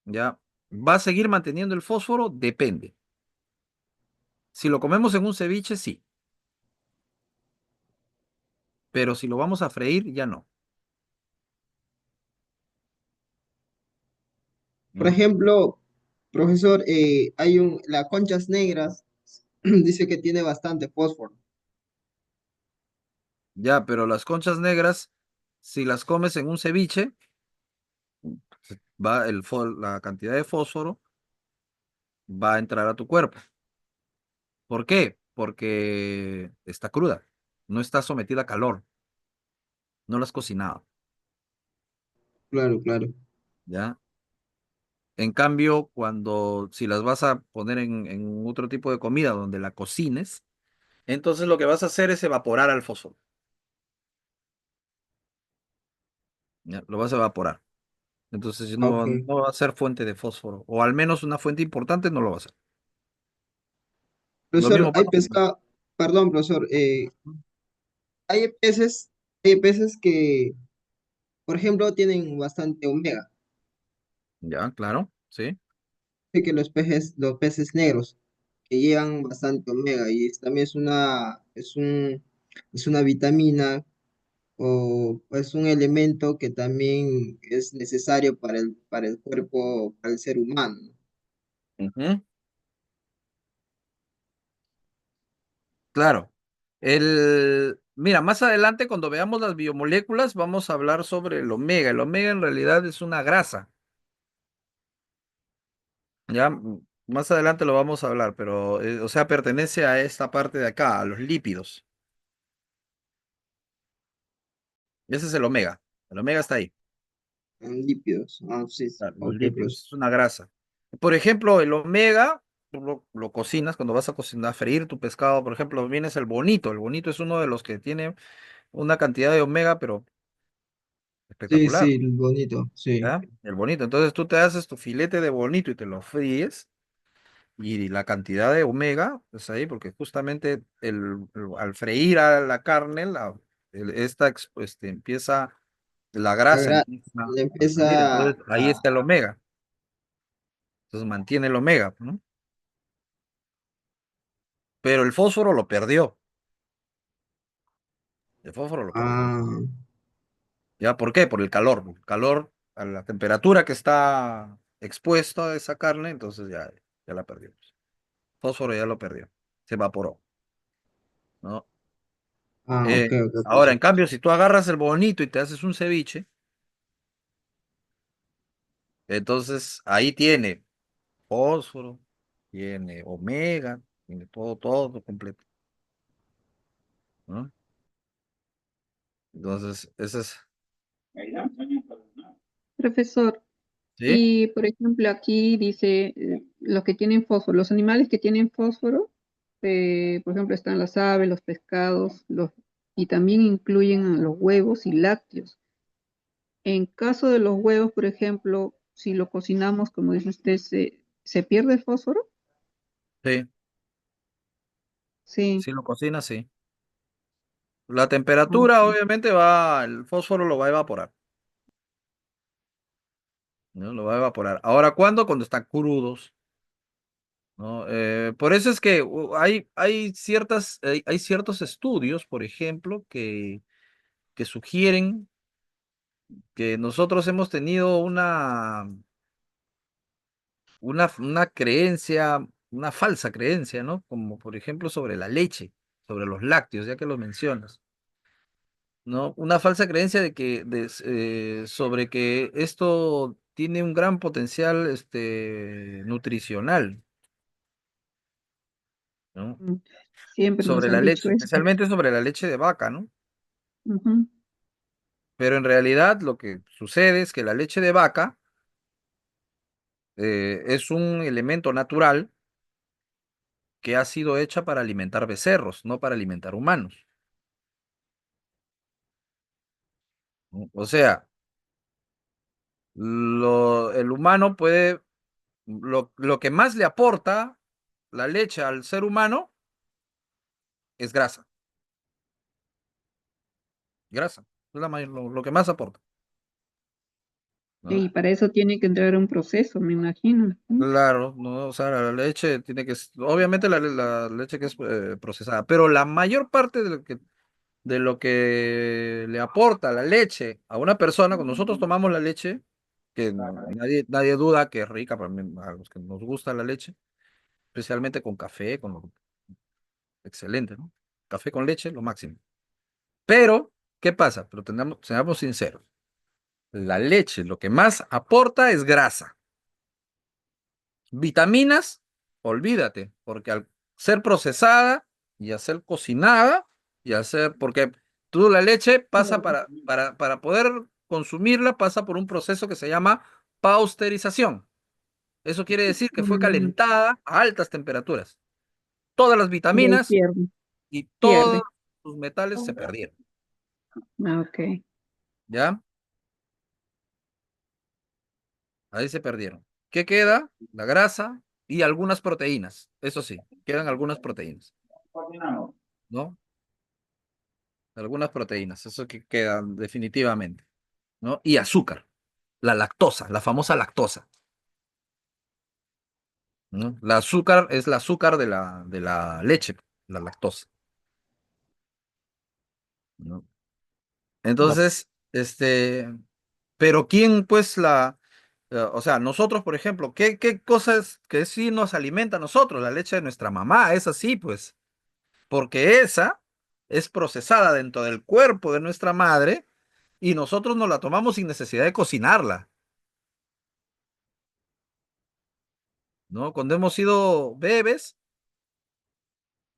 ya. ¿Va a seguir manteniendo el fósforo? Depende. Si lo comemos en un ceviche, sí. Pero si lo vamos a freír, ya no. Por ¿No? ejemplo, profesor, las conchas negras dice que tiene bastante fósforo. Ya, pero las conchas negras, si las comes en un ceviche, la cantidad de fósforo va a entrar a tu cuerpo. ¿Por qué? Porque está cruda, no está sometida a calor, no la has cocinado, Claro, claro. ¿ya? En cambio, si las vas a poner en otro tipo de comida donde la cocines, entonces lo que vas a hacer es evaporar al fósforo. ¿ya? Lo vas a evaporar. Entonces Ok. no va a ser fuente de fósforo, o al menos una fuente importante no lo va a ser. Lo Profesor, mismo hay pasa pescado, perdón, profesor, hay peces, hay peces que, por ejemplo, tienen bastante omega. ya, claro, sí. Sé que los peces negros, que llevan bastante omega, y también es una vitamina o es un elemento que también es necesario para el cuerpo, para el ser humano. Ujú, claro. Mira, más adelante cuando veamos las biomoléculas vamos a hablar sobre el omega. El omega en realidad es una grasa. Ya, más adelante lo vamos a hablar, pero, o sea, pertenece a esta parte de acá, a los lípidos. Ese es el omega. El omega está ahí. En lípidos. Ah, sí, sí. Los Ok, lípidos, pues. es una grasa. Por ejemplo, el omega, tú lo cocinas cuando vas a cocinar, a freír tu pescado, por ejemplo, vienes el bonito. El bonito es uno de los que tiene una cantidad de omega, pero Sí, espectacular, sí, bonito, sí. ¿ya? El bonito. Entonces tú te haces tu filete de bonito y te lo fríes, y la cantidad de omega es ahí, porque justamente al freír a la carne, empieza, la grasa Agra- empieza Le a salir. empieza Entonces ahí está el omega. Entonces mantiene el omega, ¿no? Pero el fósforo lo perdió. El fósforo lo perdió. a- ¿Ya? ¿Por qué? Por el calor. El calor, a la temperatura que está expuesto a esa carne, entonces ya la perdió. Fósforo ya lo perdió. Se evaporó, ¿no? ok, ok, Ahora, profesor. en cambio, si tú agarras el bonito y te haces un ceviche, entonces ahí tiene fósforo, tiene omega, tiene todo completo, ¿no? Entonces, ese es, Profesor, ¿sí? y por ejemplo aquí dice los que tienen fósforo, los animales que tienen fósforo, por ejemplo están las aves, los pescados, y también incluyen a los huevos y lácteos. En caso de los huevos, por ejemplo, si lo cocinamos, como dice usted, ¿se pierde el fósforo? Sí, Sí. si lo cocinas, sí. La Ok. temperatura, obviamente, el fósforo lo va a evaporar, ¿no? Lo va a evaporar. Ahora, ¿cuándo? Cuando están crudos, ¿no? Por eso es que hay ciertos estudios, por ejemplo, que sugieren que nosotros hemos tenido una creencia, una falsa creencia, ¿no? Como por ejemplo sobre la leche, sobre los lácteos, ya que lo mencionas, ¿no? Una falsa creencia sobre que esto tiene un gran potencial nutricional, ¿no? Mm, siempre nos Sobre han la dicho leche, esto. especialmente sobre la leche de vaca, ¿no? Ujú. Pero en realidad lo que sucede es que la leche de vaca es un elemento natural que ha sido hecha para alimentar becerros, no para alimentar humanos, ¿no? O sea, el humano lo que más le aporta la leche al ser humano es grasa, grasa, es lo que más aporta, ¿no? Y para eso tiene que entrar un proceso, me imagino. ¿No? Claro, ¿no? O sea, la leche obviamente la leche que es procesada, pero la mayor parte de lo que le aporta la leche a una persona, cuando nosotros tomamos la leche, que nadie duda que es rica para a los que nos gusta la leche, especialmente con café, excelente, ¿no? Café con leche, lo máximo. Pero, ¿qué pasa? Pero seamos sinceros, la leche lo que más aporta es grasa. Vitaminas, olvídate, porque al ser procesada y al ser cocinada porque tú la leche pasa para poder consumirla, pasa por un proceso que se llama pasteurización. Eso quiere decir que fue Mm, calentada a altas temperaturas. Todas las y ahí vitaminas pierde, y todos pierde. sus metales se perdieron, Ah, ok. ¿ya? Ahí se perdieron. ¿Qué queda? La grasa y algunas proteínas. Eso sí, quedan algunas proteínas, ¿no? Algunas proteínas, eso que quedan definitivamente, ¿no? Y azúcar, la lactosa, la famosa lactosa, ¿no? La azúcar es el azúcar de la leche, la lactosa, ¿no? No. Entonces, pero ¿quién pues o sea, nosotros, por ejemplo, qué cosas que sí nos alimenta a nosotros? La leche de nuestra mamá, es así, pues, porque esa es procesada dentro del cuerpo de nuestra madre y nosotros nos la tomamos sin necesidad de cocinarla, ¿no? Cuando hemos sido bebés,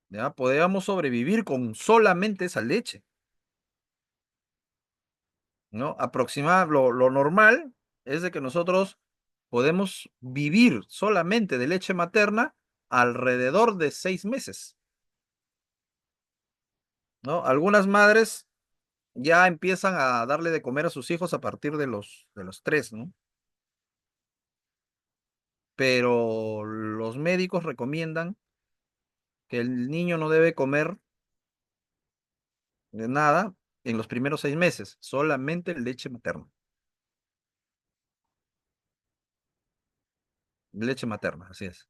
ya podíamos sobrevivir con solamente esa leche, ¿no? Lo normal es de que nosotros podemos vivir solamente de leche materna alrededor de 6 meses, ¿no? Algunas madres ya empiezan a darle de comer a sus hijos a partir de los 3, ¿no? Pero los médicos recomiendan que el niño no debe comer de nada en los primeros 6 meses, solamente leche materna, leche materna, así es,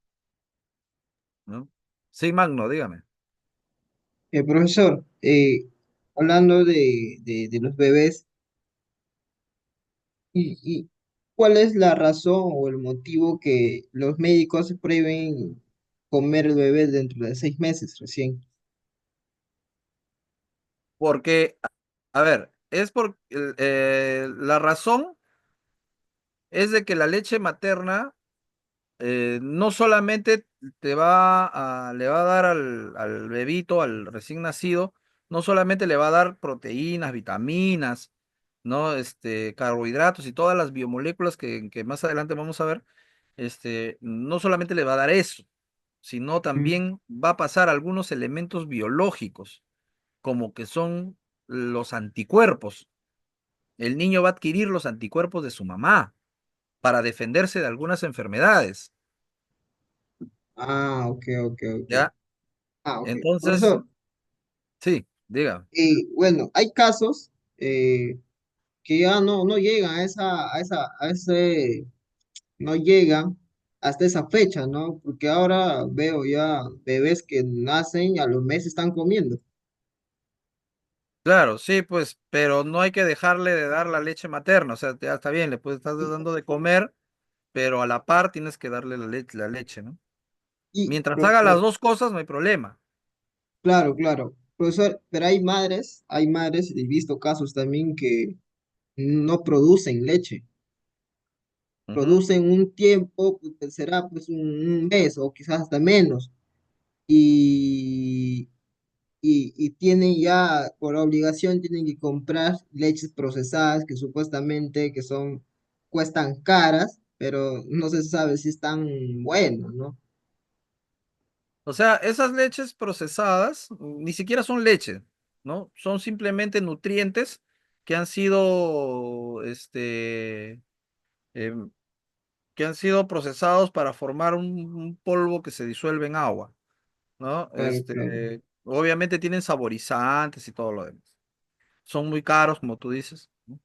¿no? Sí, Magno, dígame. Profesor, hablando de los bebés, y cuál es la razón o el motivo que los médicos prohíben comer el bebé dentro de 6 meses recién? Porque, a ver, la razón es de que la leche materna no solamente le va a dar al bebito, al recién nacido, no solamente le va a dar proteínas, vitaminas, ¿no? Carbohidratos y todas las biomoléculas que más adelante vamos a ver, no solamente le va a dar eso, sino Mm. también va a pasar algunos elementos biológicos, como que son los anticuerpos. El niño va a adquirir los anticuerpos de su mamá para defenderse de algunas enfermedades, Ah, ok, ok, ok. ¿ya? Ah, ok. Entonces, Profesor, sí, diga. bueno, hay casos que ya no llegan a ese, no llegan hasta esa fecha, ¿no? Porque ahora veo ya bebés que nacen y a los meses están comiendo. Claro, sí, pues, pero no hay que dejarle de dar la leche materna, o sea, ya está bien, le puedes estar dando de comer, pero a la par tienes que darle la leche, ¿no? Y, Mientras haga las dos cosas, no hay problema. claro, claro, profesor, pero hay madres, he visto casos también que no producen leche, Ujú. producen un tiempo, pues, será pues un mes o quizás hasta menos, y, y tienen ya, por obligación, tienen que comprar leches procesadas que supuestamente cuestan caras, pero no se sabe si están buenos, ¿no? O sea, esas leches procesadas ni siquiera son leche, ¿no? Son simplemente nutrientes que han sido, em, que han sido procesados para formar un polvo que se disuelve en agua, ¿no? Claro, claro, Obviamente tienen saborizantes y todo lo demás. Son muy caros, como tú dices, ¿no?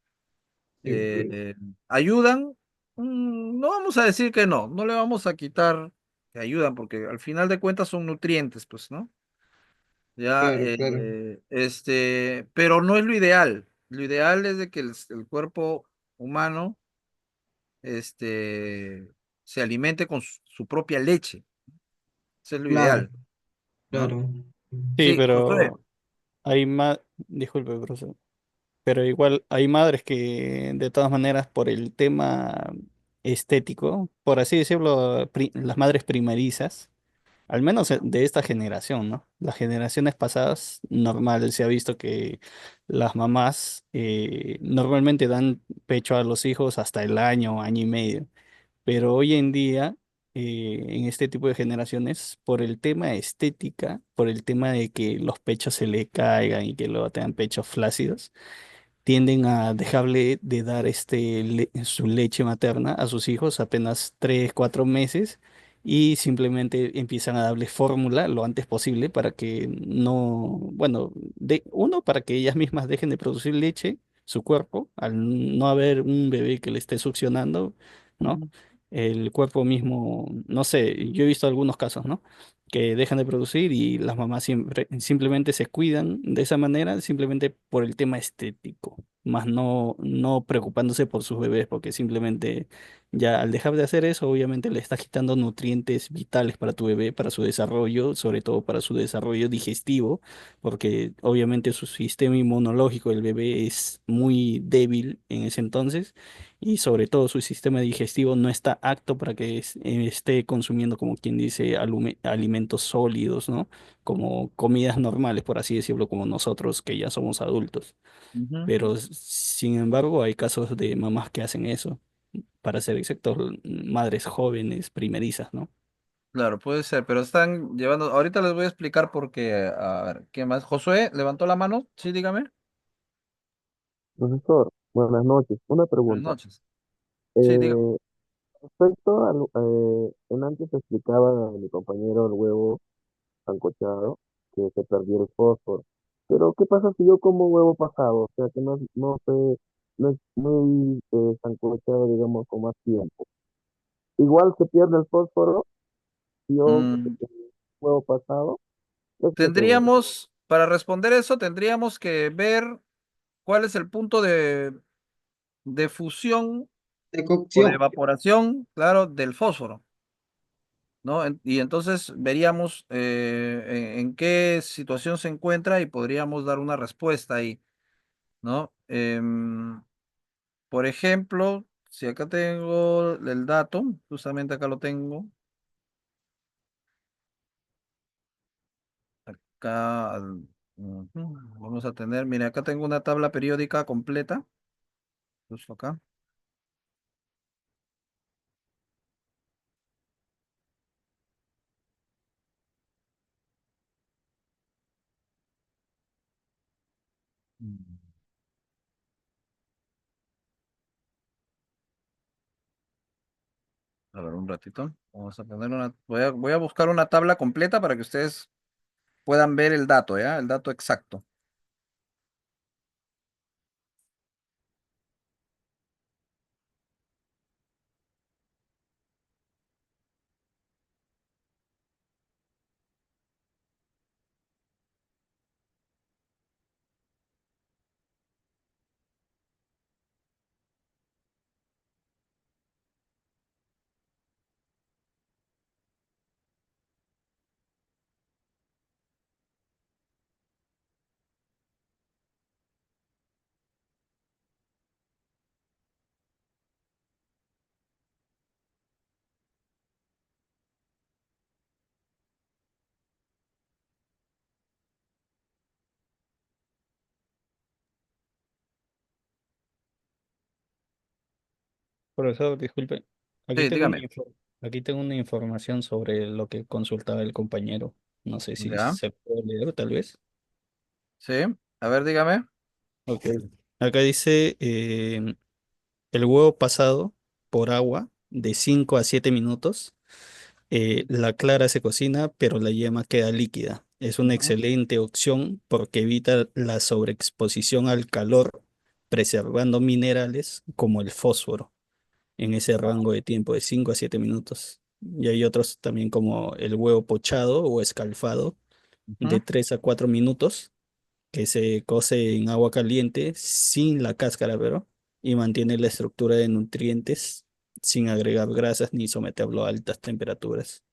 sí, Eh, ayudan, no vamos a decir que no, no le vamos a quitar que ayudan, porque al final de cuentas son nutrientes, pues, ¿no? Ya, claro, claro, pero no es lo ideal. Lo ideal es de que el cuerpo humano, se alimente con su propia leche. Eso es lo claro, ideal, ¿no? claro. Sí, Sí, Josué. pero hay más, disculpe, profesor, pero igual hay madres que de todas maneras por el tema estético, por así decirlo, las madres primerizas, al menos de esta generación, ¿no? Las generaciones pasadas, normal, se ha visto que las mamás normalmente dan pecho a los hijos hasta el año, año y medio. Pero hoy en día, en este tipo de generaciones, por el tema estética, por el tema de que los pechos se le caigan y que luego tengan pechos flácidos, tienden a dejarle de dar su leche materna a sus hijos apenas 3, 4 meses y simplemente empiezan a darle fórmula lo antes posible para que no, bueno, uno, para que ellas mismas dejen de producir leche, su cuerpo, al no haber un bebé que le esté succionando, ¿no? Ujú, El cuerpo mismo, no sé, yo he visto algunos casos, ¿no? Que dejan de producir y las mamás simplemente se cuidan de esa manera, simplemente por el tema estético, más no preocupándose por sus bebés, porque simplemente ya al dejar de hacer eso, obviamente le estás quitando nutrientes vitales para tu bebé, para su desarrollo, sobre todo para su desarrollo digestivo, porque obviamente su sistema inmunológico del bebé es muy débil en ese entonces y sobre todo su sistema digestivo no está apto para que esté consumiendo, como quien dice, alimentos sólidos, ¿no? Como comidas normales, por así decirlo, como nosotros que ya somos adultos. ujú. Pero sin embargo, hay casos de mamás que hacen eso, para ser exactos, madres jóvenes, primerizas, ¿no? Claro, puede ser, pero están llevando. Ahorita les voy a explicar por qué. A ver, ¿qué más? Josué, ¿levantó la mano? Sí, dígame. Profesor, buenas noches. Una Buenas pregunta. noches. Sí, dígame. Eh, Respecto a, en antes explicaba mi compañero el huevo sancochado, que se perdió el fósforo. Pero, ¿qué pasa si yo como huevo pasado? O sea, que no es muy sancochado, digamos, con más tiempo. Igual se pierde el fósforo si yo Mm, huevo pasado. Es mi pregunta. para responder eso, tendríamos que ver cuál es el punto de fusión De o de cocción. evaporación, claro, del fósforo, ¿no? Y entonces veríamos en qué situación se encuentra y podríamos dar una respuesta ahí, ¿no? Por ejemplo, si acá tengo el dato, justamente acá lo tengo, acá ujú, vamos a tener, mire, acá tengo una tabla periódica completa, justo acá. Mm, A ver, un ratito. Vamos a poner voy a buscar una tabla completa para que ustedes puedan ver el dato, ¿ya? El dato exacto. Profesor, disculpe, aquí Sí, tengo dígame. aquí tengo una información sobre lo que consultaba el compañero. No sé si ¿Ya? se puede leer, tal vez. Sí. A ver, dígame. Ok. Acá dice el huevo pasado por agua de 5 a 7 minutos. La clara se cocina, pero la yema queda líquida. Es una Ujú. excelente opción porque evita la sobreexposición al calor, preservando minerales como el fósforo en ese rango de tiempo de 5 a 7 minutos. Y hay otros también como el huevo pochado o escalfado de Ujú. 3 a 4 minutos que se cose en agua caliente sin la cáscara, pero y mantiene la estructura de nutrientes sin agregar grasas ni someterlo a altas temperaturas.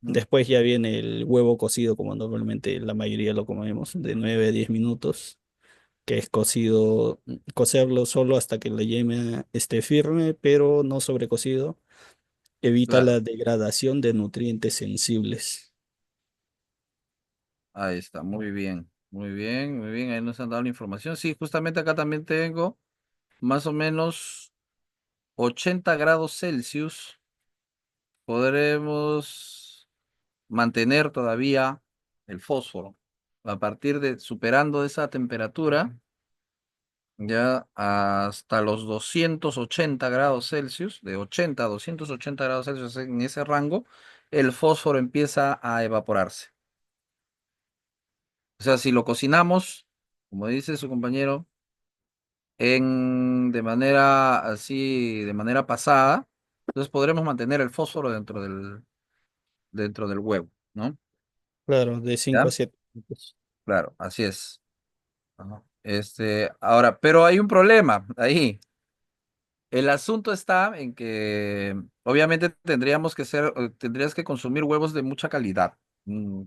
Ujú. Después ya viene el huevo cocido, como normalmente la mayoría lo comemos, de 9 a 10 minutos, que es cocido, cocerlo solo hasta que la yema esté firme, pero no sobrecocido. Evita Claro. la degradación de nutrientes sensibles. Ahí está. Muy bien. Muy bien, muy bien. Ahí nos han dado la información. Sí, justamente acá también tengo más o menos 80 grados Celsius. Podremos mantener todavía el fósforo. A partir de superando esa temperatura, ya hasta los 280 grados Celsius, de 80 a 280 grados Celsius en ese rango, el fósforo empieza a evaporarse. O sea, si lo cocinamos, como dice su compañero, de manera así, de manera pasada, entonces podremos mantener el fósforo dentro del huevo, ¿no? Claro, de 5 a ¿Ya? 7 minutos. Claro, así es. Ajá. Ahora, pero hay un problema ahí. El asunto está en que obviamente tendrías que consumir huevos de mucha calidad,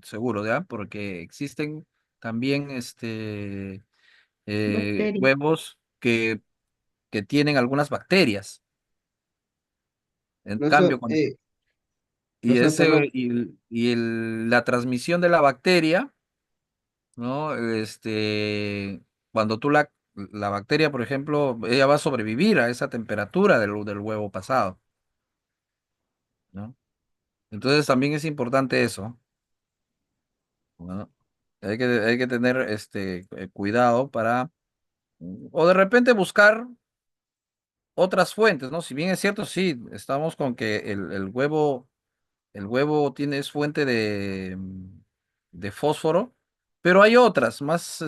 seguro, ¿ya? Porque existen también Bacterias. huevos que tienen algunas bacterias. En cambio, Profesor, profesor, perdón. la transmisión de la bacteria, ¿no? Cuando la bacteria, por ejemplo, ella va a sobrevivir a esa temperatura del huevo pasado, ¿no? Entonces también es importante eso, ¿no? Hay que tener cuidado o de repente buscar otras fuentes, ¿no? Si bien es cierto, sí, estamos con que el huevo es fuente de fósforo, pero hay otras más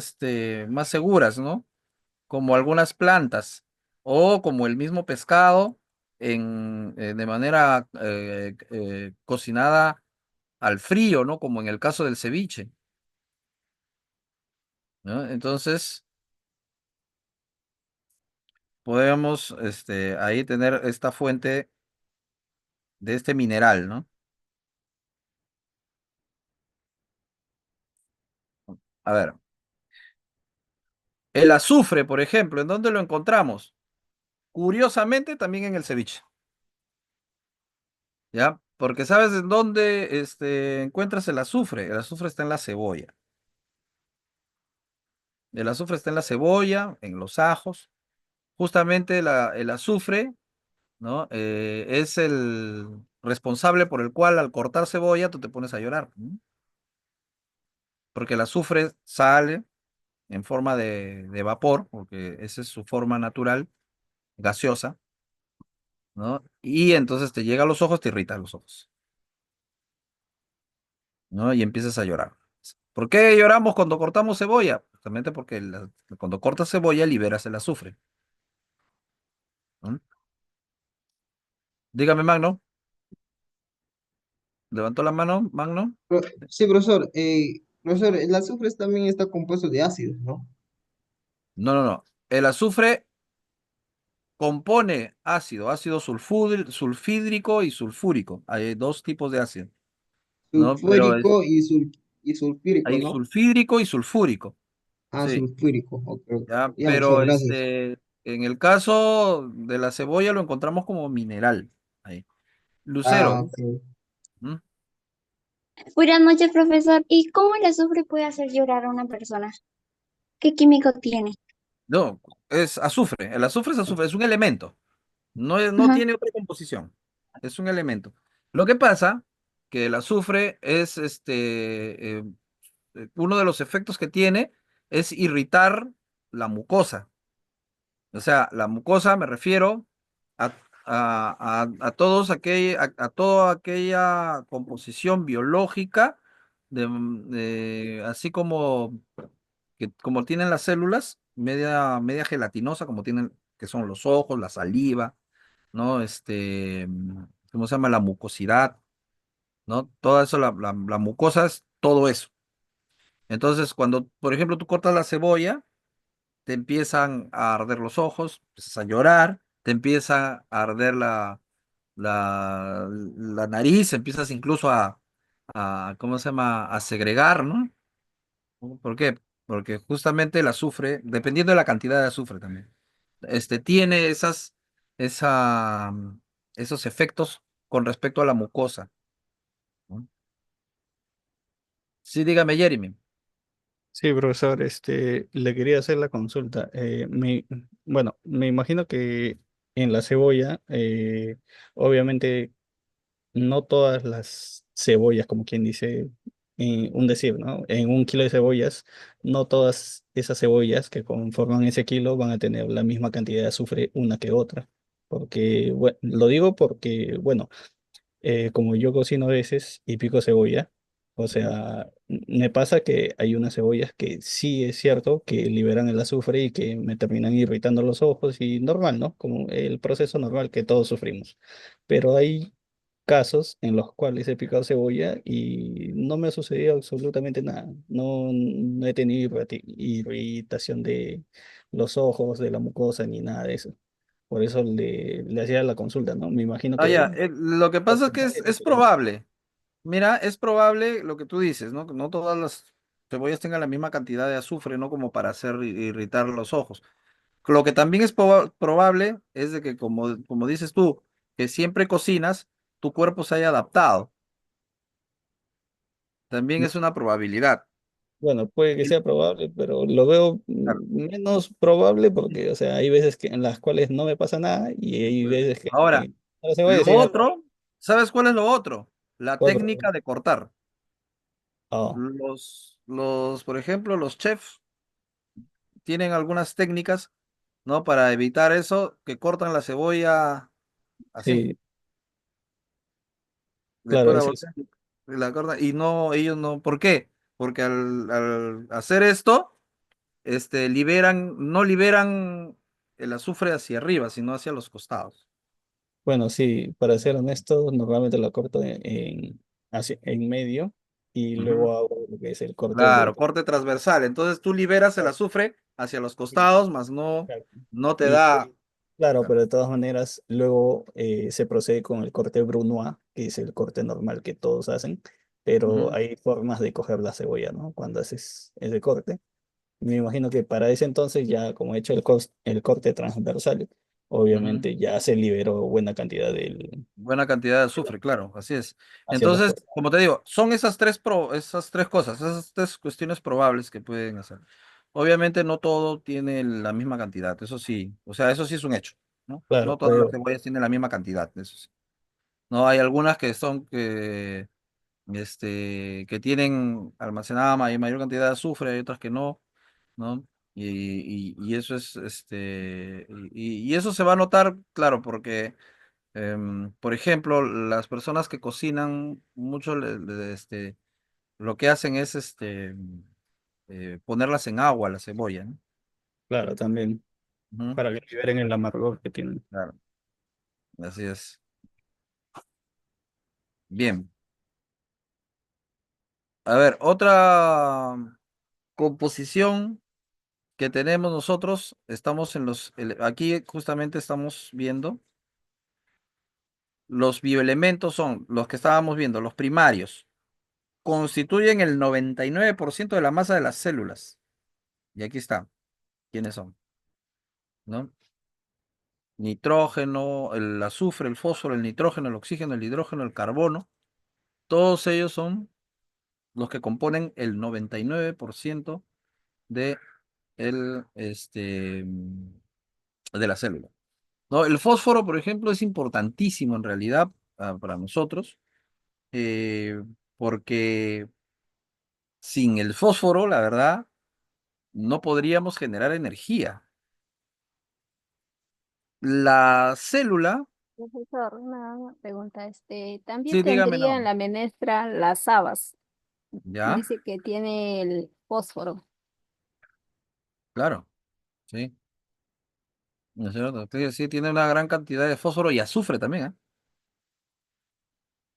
seguras, ¿no? Como algunas plantas o como el mismo pescado de manera cocinada al frío, ¿no? Como en el caso del ceviche, ¿no? Entonces, podemos ahí tener esta fuente de este mineral, ¿no? A ver, el azufre, por ejemplo, ¿en dónde lo encontramos? Curiosamente, también en el ceviche, ¿ya? Porque ¿sabes en dónde encuentras el azufre? El azufre está en la cebolla. El azufre está en la cebolla, en los ajos. Justamente el azufre, ¿no? Es el responsable por el cual al cortar cebolla tú te pones a llorar, ¿no? Porque el azufre sale en forma de vapor, porque esa es su forma natural, gaseosa, ¿no? Y entonces te llega a los ojos, te irrita los ojos, ¿no? Y empiezas a llorar. ¿Por qué lloramos cuando cortamos cebolla? Justamente porque cuando cortas cebolla liberas el azufre, ¿no? Dígame, Magno. ¿Levantó la mano, Magno? Sí, profesor. Profesor, el azufre también está compuesto de ácidos, ¿no? No, no, no. El azufre compone ácido sulfídrico y sulfúrico. Hay dos tipos de ácido, ¿no? Pero Sulfúrico y sulfírico, hay ¿no? sulfídrico y sulfúrico, Ah, sí, sulfúrico. Ok, ok. ya, Ya, pero profesor, gracias. en el caso de la cebolla lo encontramos como mineral. Ahí. Ah, Lucero. ok. ¿Mm? Buenas noches, profesor. ¿Y cómo el azufre puede hacer llorar a una persona? ¿Qué químico tiene? No, es azufre. El azufre es azufre, es un elemento. No Ajá. tiene otra composición. Es un elemento. Lo que pasa que el azufre es uno de los efectos que tiene es irritar la mucosa. O sea, la mucosa me refiero a, a toda aquella composición biológica así como tienen las células, media gelatinosa, como tienen, que son los ojos, la saliva, ¿no? ¿Cómo se llama? La mucosidad, ¿no? Todo eso, la mucosa es todo eso. Entonces, cuando, por ejemplo, tú cortas la cebolla, te empiezan a arder los ojos, empiezas a llorar, te empieza a arder la nariz, empiezas incluso ¿cómo se llama? A segregar, ¿no? ¿Por qué? Porque justamente el azufre, dependiendo de la cantidad de azufre también, tiene esa, esos efectos con respecto a la mucosa, ¿no? Sí, dígame, Jeremy. Sí, profesor, le quería hacer la consulta. Bueno, me imagino que en la cebolla, obviamente no todas las cebollas, como quien dice, un decir, ¿no? En un kilo de cebollas, no todas esas cebollas que conforman ese kilo van a tener la misma cantidad de azufre una que otra. Porque, bueno, lo digo porque, bueno, como yo cocino a veces y pico cebolla, o sea, me pasa que hay unas cebollas que sí es cierto que liberan el azufre y que me terminan irritando los ojos y normal, ¿no? Como el proceso normal que todos sufrimos. Pero hay casos en los cuales he picado cebolla y no me ha sucedido absolutamente nada. No, no he tenido irritación de los ojos, de la mucosa, ni nada de eso. Por eso le hacía la consulta, ¿no? Me imagino Ah, ya, que lo que pasa es que porcentaje es diferente. probable. Mira, es probable lo que tú dices, ¿no? Que no todas las cebollas tengan la misma cantidad de azufre, ¿no? Como para hacer irritar los ojos. Lo que también es probable es de que, como dices tú, que siempre cocinas, tu cuerpo se haya adaptado. También es una probabilidad. Bueno, puede que Y- sea probable, pero lo veo claro. menos probable porque, o sea, hay veces que, en las cuales no me pasa nada y hay veces que Ahora, la cebolla lo sí me otro, ¿sabes cuál es lo otro? La puede probar. técnica de cortar. Oh, Por ejemplo, los chefs tienen algunas técnicas, ¿no? Para evitar eso, que cortan la cebolla así. sí, claro, Después la ese es, voltean y la cortan. Y no, ellos no. ¿Por qué? Porque al hacer esto, no liberan el azufre hacia arriba, sino hacia los costados. bueno, sí, para ser honesto, normalmente la corto en medio y Ujú. luego hago lo que es el corte Claro, bruto. corte transversal. Entonces tú liberas el azufre hacia los costados, más no, Claro. no te Y da. claro, Claro. pero de todas maneras, luego se procede con el corte brunoise, que es el corte normal que todos hacen, pero Ujú, hay formas de coger la cebolla, ¿no? Cuando haces ese corte. Me imagino que para ese entonces ya como he hecho el corte transversal, ujú. obviamente ya se liberó buena cantidad Buena cantidad de azufre, claro, así es. hacia los Entonces, costados. como te digo, son esas tres cosas, esas tres cuestiones probables que pueden hacer. Obviamente no todo tiene la misma cantidad, eso sí, o sea, eso sí es un hecho, ¿no? Claro, No todas las puede, cebollas tienen la misma cantidad, eso sí. No, hay algunas que tienen almacenada mayor cantidad de azufre, hay otras que no, ¿no? Y eso es, y eso se va a notar, claro, porque por ejemplo, las personas que cocinan mucho, lo que hacen es ponerlas en agua, la cebolla, ¿no? claro, también, Ujú, para que liberen el amargor que tienen. claro, así es. Bien. A ver, otra composición que tenemos nosotros, aquí justamente estamos viendo, los bioelementos son los que estábamos viendo, los primarios, constituyen el 99% de la masa de las células. Y aquí está, ¿quiénes son? ¿No? Nitrógeno, el azufre, el fósforo, el nitrógeno, el oxígeno, el hidrógeno, el carbono, todos ellos son los que componen el 99% de, el, de la célula. ¿No? El fósforo, por ejemplo, es importantísimo en realidad para nosotros, eh, porque sin el fósforo, la verdad, no podríamos generar energía. La célula, Profesor, una pregunta, también sí, dígame, tendría en no, la menestra las habas, ¿ya? dice que tiene el fósforo. Claro, sí. ¿No es cierto? Sí, sí, tiene una gran cantidad de fósforo y azufre también, ¿eh?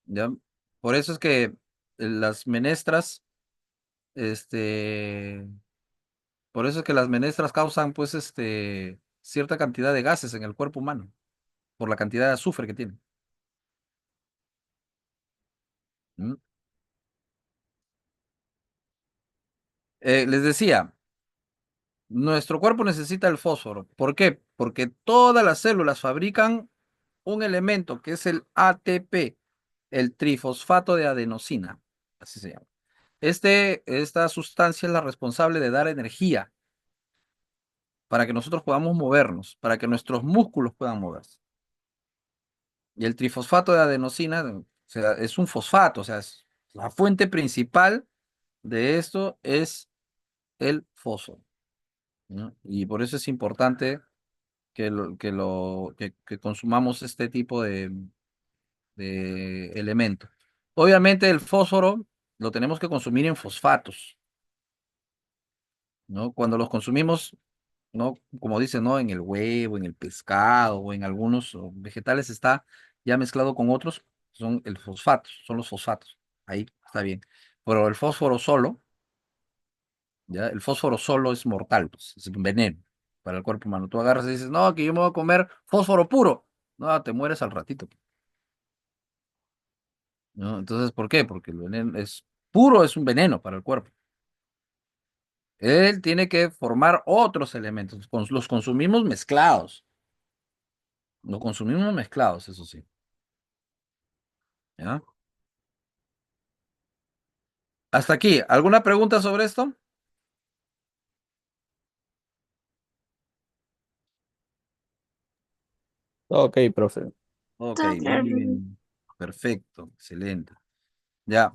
¿Ya? Por eso es que las menestras, este, por eso es que las menestras causan, pues, cierta cantidad de gases en el cuerpo humano, por la cantidad de azufre que tienen. ¿Mm? Les decía, nuestro cuerpo necesita el fósforo. ¿Por qué? Porque todas las células fabrican un elemento que es el ATP, el trifosfato de adenosina, así se llama. Esta sustancia es la responsable de dar energía para que nosotros podamos movernos, para que nuestros músculos puedan moverse. Y el trifosfato de adenosina, o sea, es un fosfato, o sea, es la fuente principal de esto es el fósforo, ¿no? Y por eso es importante que consumamos este tipo de elementos. Obviamente el fósforo lo tenemos que consumir en fosfatos, ¿no? Cuando los consumimos, ¿no? Como dicen, ¿no? En el huevo, en el pescado o en algunos vegetales está ya mezclado con otros, son el fosfato, son los fosfatos. Ahí está bien. Pero el fósforo solo, ¿ya? El fósforo solo es mortal, pues, es un veneno para el cuerpo humano. Tú agarras y dices, no, que yo me voy a comer fósforo puro. No, te mueres al ratito, ¿no? Entonces, ¿por qué? Porque el veneno es puro, es un veneno para el cuerpo. Él tiene que formar otros elementos. Los consumimos mezclados. Los consumimos mezclados, eso sí. ¿Ya? Hasta aquí. ¿Alguna pregunta sobre esto? Ok, profe. Ok, Todo claro. muy bien. Perfecto, excelente. Ya.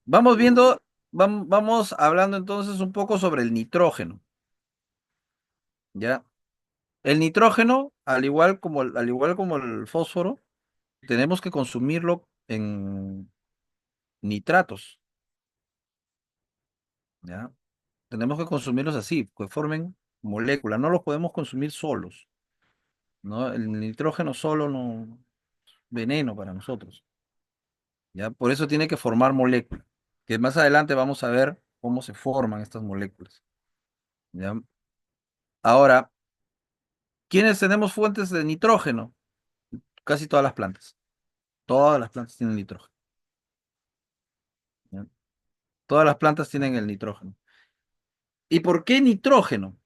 Vamos viendo, vamos hablando entonces un poco sobre el nitrógeno. ¿Ya? El nitrógeno, al igual como el fósforo, tenemos que consumirlo en nitratos. ¿Ya? Tenemos que consumirlos así, que formen moléculas. No los podemos consumir solos, ¿no? El nitrógeno solo no es veneno para nosotros. ¿Ya? Por eso tiene que formar moléculas, que más adelante vamos a ver cómo se forman estas moléculas. ¿Ya? Ahora, ¿quiénes tenemos fuentes de nitrógeno? Casi todas las plantas. Todas las plantas tienen nitrógeno. ¿Ya? Todas las plantas tienen el nitrógeno. ¿Y por qué nitrógeno?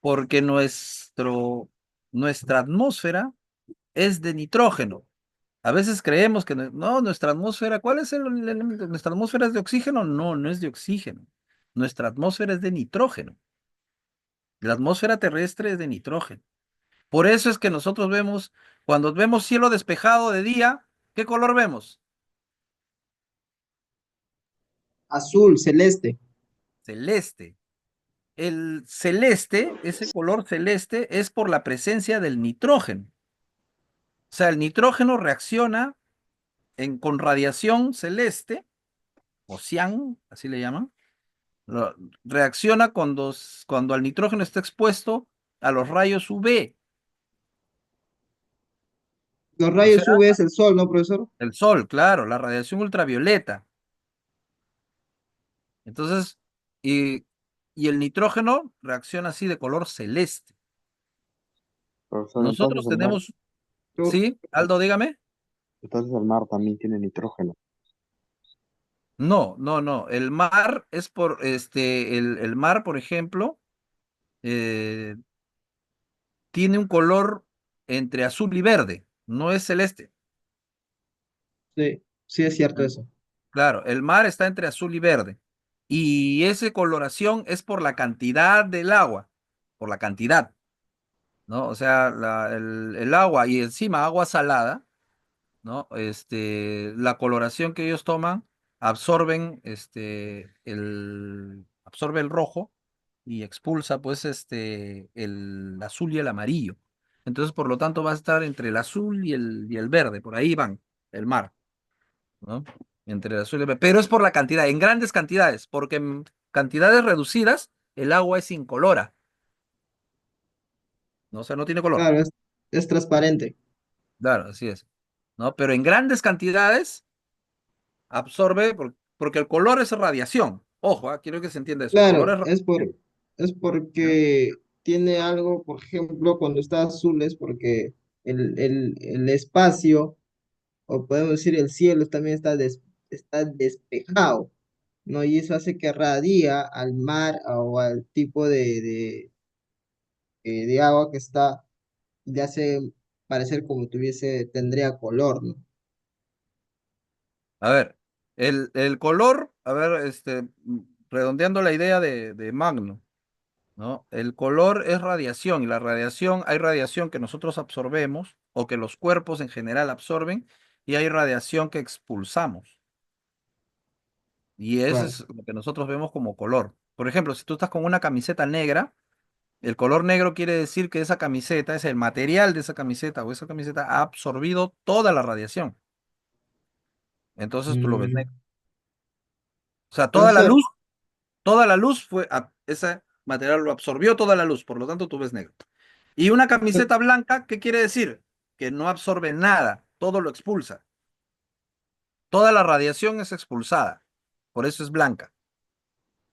Porque nuestra atmósfera es de nitrógeno. A veces creemos que no, nuestra atmósfera, ¿cuál es el elemento? ¿Nuestra atmósfera es de oxígeno? No, no es de oxígeno. Nuestra atmósfera es de nitrógeno. La atmósfera terrestre es de nitrógeno. Por eso es que nosotros vemos, cuando vemos cielo despejado de día, ¿qué color vemos? Azul, celeste. Celeste. El celeste, ese color celeste, es por la presencia del nitrógeno. O sea, el nitrógeno reacciona con radiación celeste, o cian, así le llaman. Reacciona cuando el nitrógeno está expuesto a los rayos UV. Los O sea, rayos UV es el sol, ¿no, profesor? el sol, claro, la radiación ultravioleta. Entonces, y, y el nitrógeno reacciona así de color celeste. Profesor, Nosotros tenemos, ¿sí? Aldo, dígame. entonces el mar también tiene nitrógeno. No, no, no. El mar es el mar, por ejemplo, eh, tiene un color entre azul y verde, no es celeste. Sí, sí es cierto eso. Claro, el mar está entre azul y verde. Y esa coloración es por la cantidad del agua, por la cantidad, ¿no? O sea, el agua y encima agua salada, ¿no? La coloración que ellos toman absorben, absorbe el rojo y expulsa, pues, el azul y el amarillo. Entonces, por lo tanto, va a estar entre el azul y el verde, por ahí van, el mar, ¿no? Entre el azul y el verde. Pero es por la cantidad, en grandes cantidades, porque en cantidades reducidas, el agua es incolora, ¿no? O sea, no tiene color. Claro, es transparente. Claro, así es, ¿no? Pero en grandes cantidades absorbe, porque el color es radiación. Ojo, quiero que se entienda eso. El color Claro, es radiación. es ¿Ya? porque tiene algo, por ejemplo, cuando está azul es porque el espacio, o podemos decir el cielo, también está despejado, ¿no? Y eso hace que radia al mar o al tipo de agua que está, y le hace parecer como tendría color, ¿no? A ver, el color, a ver, redondeando la idea de Magno, ¿no? El color es radiación y la radiación, hay radiación que nosotros absorbemos o que los cuerpos en general absorben y hay radiación que expulsamos, Y ese Claro. es lo que nosotros vemos como color. Por ejemplo, si tú estás con una camiseta negra, el color negro quiere decir que esa camiseta, es el material de esa camiseta o esa camiseta ha absorbido toda la radiación. Entonces tú lo ves Mm, negro. O sea, Profesor, toda la luz ese material lo absorbió toda la luz, por lo tanto tú ves negro. Y una camiseta blanca, ¿qué quiere decir? Que no absorbe nada, todo lo expulsa. Toda la radiación es expulsada, por eso es blanca.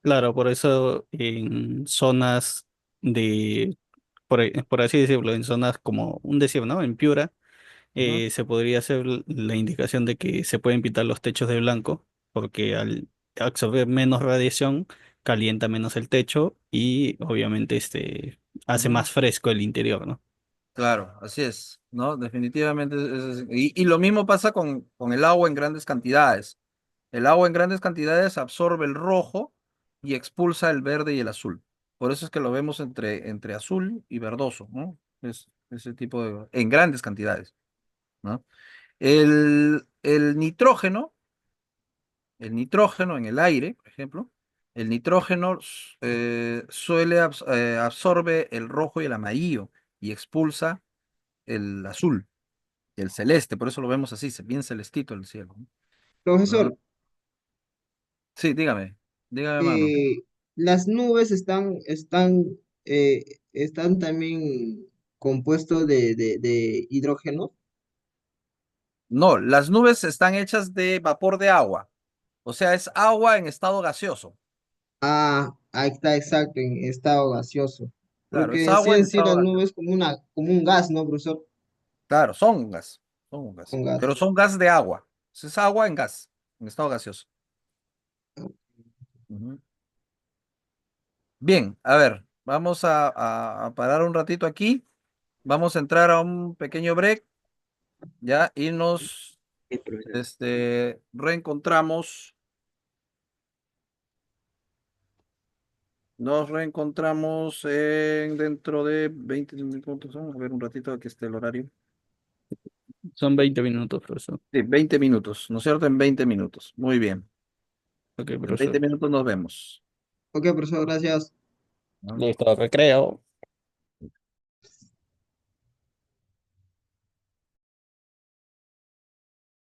Claro, por eso en zonas de, por así decirlo, en zonas como un desierto, ¿no? En Piura, Ujú. se podría hacer la indicación de que se pueden pintar los techos de blanco, porque al absorber menos radiación, calienta menos el techo y obviamente hace Ujú. más fresco el interior, ¿no? Claro, así es, ¿no? Definitivamente. Y lo mismo pasa con el agua en grandes cantidades. El agua en grandes cantidades absorbe el rojo y expulsa el verde y el azul. Por eso es que lo vemos entre azul y verdoso, ¿no? Es ese tipo en grandes cantidades, ¿no? El nitrógeno en el aire, por ejemplo, el nitrógeno absorbe el rojo y el amarillo y expulsa el azul, el celeste, por eso lo vemos así, bien celestito el cielo, ¿no? profesor, Sí, dígame, mano. eh, las nubes están también compuestos de hidrógeno. No, las nubes están hechas de vapor de agua, o sea, es agua en estado gaseoso. Ah, ahí está exacto, en estado gaseoso. Claro, es Porque en sí agua en en sí estado las gaseoso. nubes como un gas, ¿no, profesor? Claro, son un gas, Un gas. pero son gas de agua. Es agua en gas, en estado gaseoso. Ujú. Bien, a ver, vamos a parar un ratito aquí. Vamos a entrar a un pequeño break, ya, y Sí, profesor. reencontramos. Nos reencontramos dentro de 20 minutos. Vamos a ver un ratito aquí está el horario. Son 20 minutos, profesor. Sí, 20 minutos, ¿no es cierto? En 20 minutos. Muy bien. Ok, En 20 profesor. minutos nos vemos. Ok, profesor, gracias. ¿No? Listo, recreo.